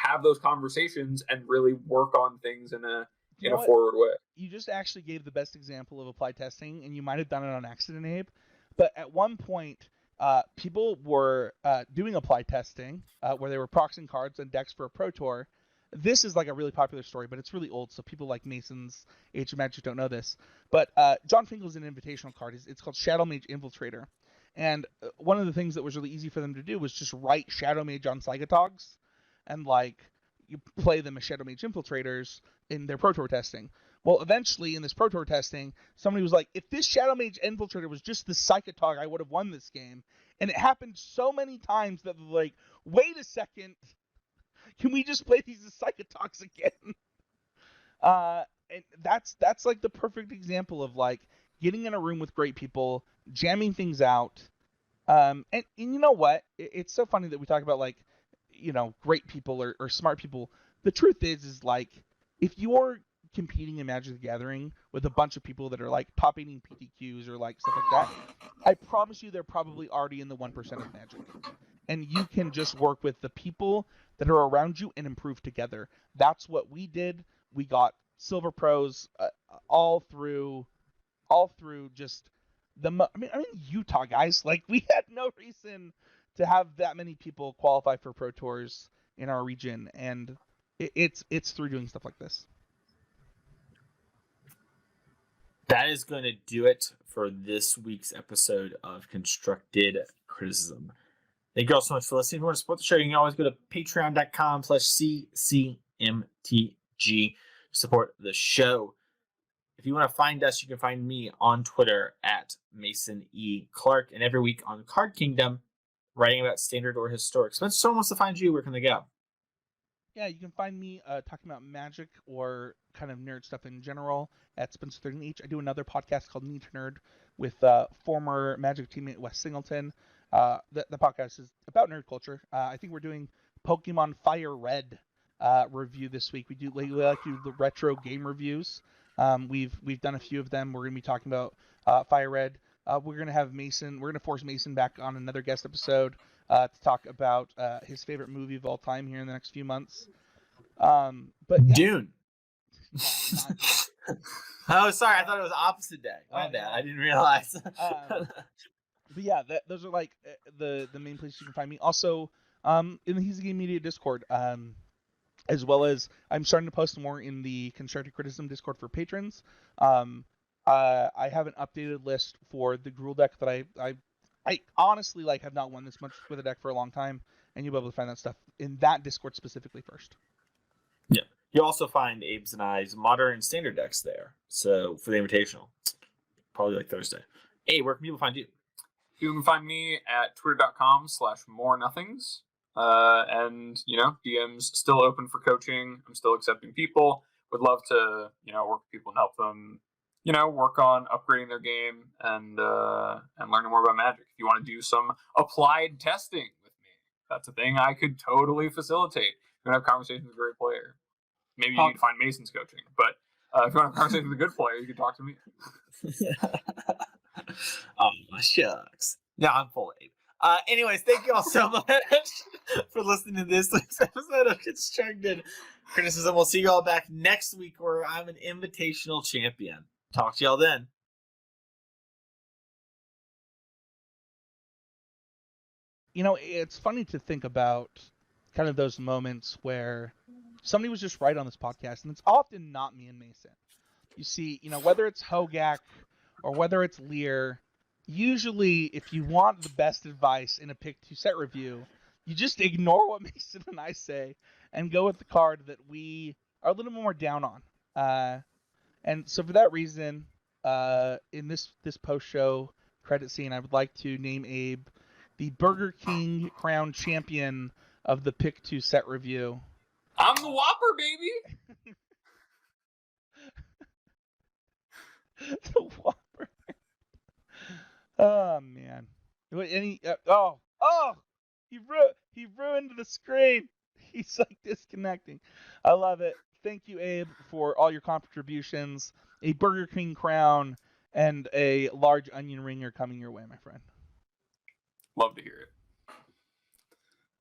have those conversations and really work on things in a forward way. You just actually gave the best example of applied testing, and you might have done it on accident, Abe. But at one point, people were doing applied testing where they were proxying cards and decks for a Pro Tour. This is like a really popular story, but it's really old, so people like Mason's Age of Magic don't know this. But John Finkel's an invitational card. It's called Shadow Mage Infiltrator. And one of the things that was really easy for them to do was just write Shadow Mage on Psychotogs and you play them as Shadow Mage Infiltrators in their Pro Tour testing. Well, eventually in this Pro Tour testing, somebody was like, if this Shadow Mage Infiltrator was just the Psychotog, I would have won this game. And it happened so many times that they're like, wait a second, can we just play these as Psychotogs again? And that's like the perfect example of like getting in a room with great people, jamming things out. And you know what? It's so funny that we talk about like, great people or smart people. The truth is like, if you're competing in Magic the Gathering with a bunch of people that are like top 8 PTQs or like stuff like that, I promise you they're probably already in the 1% of Magic. And you can just work with the people that are around you and improve together. That's what we did. We got Silver Pros all through just Utah, guys. Like, we had no reason to have that many people qualify for Pro Tours in our region, and it's through doing stuff like this. That is going to do it for this week's episode of Constructed Criticism. Thank you all so much for listening. If you want to support the show, you can always go to patreon.com/CCMTG to support the show. If you want to find us, you can find me on Twitter at Mason E. Clark, and every week on Card Kingdom, writing about standard or historic. Spencer, someone wants to find you. Where can they go? Yeah, you can find me talking about Magic or kind of nerd stuff in general at Spencer13H. I do another podcast called Need to Nerd with former Magic teammate Wes Singleton. The podcast is about nerd culture. I think we're doing Pokemon Fire Red review this week. We like to do the retro game reviews. We've done a few of them. We're going to be talking about Fire Red. We're going to have Mason. We're going to force Mason back on another guest episode to talk about his favorite movie of all time here in the next few months. But yeah. Dune. Oh, sorry. I thought it was opposite day. My bad. I didn't realize. But yeah, those are like the main places you can find me. Also, in the He's a Game Media Discord, as well as I'm starting to post more in the Constructive Criticism Discord for patrons. I have an updated list for the Gruul deck that I honestly have not won this much with a deck for a long time, and you'll be able to find that stuff in that Discord specifically first. Yeah. You'll also find Abe's and I's modern and standard decks there. So for the Invitational, probably Thursday. Hey, where can people find you? You can find me at twitter.com/morenothings. And, DM's still open for coaching. I'm still accepting people. Would love to, work with people and help them, work on upgrading their game and learning more about Magic. If you want to do some applied testing with me, that's a thing I could totally facilitate. You're going to have conversations with a great player. Maybe you need to find Mason's coaching, but if you want to have a conversation with a good player, you can talk to me. Oh, shucks. No, I'm full of Abe. Anyways, thank you all so much for listening to this week's episode of Constructed Criticism. We'll see you all back next week where I'm an invitational champion. Talk to y'all then. It's funny to think about kind of those moments where somebody was just right on this podcast, and it's often not me and Mason. You see, whether it's Hogak or whether it's Lear, usually if you want the best advice in a pick 2 set review, you just ignore what Mason and I say and go with the card that we are a little more down on. And so for that reason, in this post-show credit scene, I would like to name Abe the Burger King crown champion of the pick 2 set review. I'm the Whopper, baby! The Whopper. Oh man. He ruined the screen. He's like disconnecting. I love it. Thank you, Abe, for all your contributions. A Burger King crown and a large onion ring are coming your way, my friend. Love to hear it.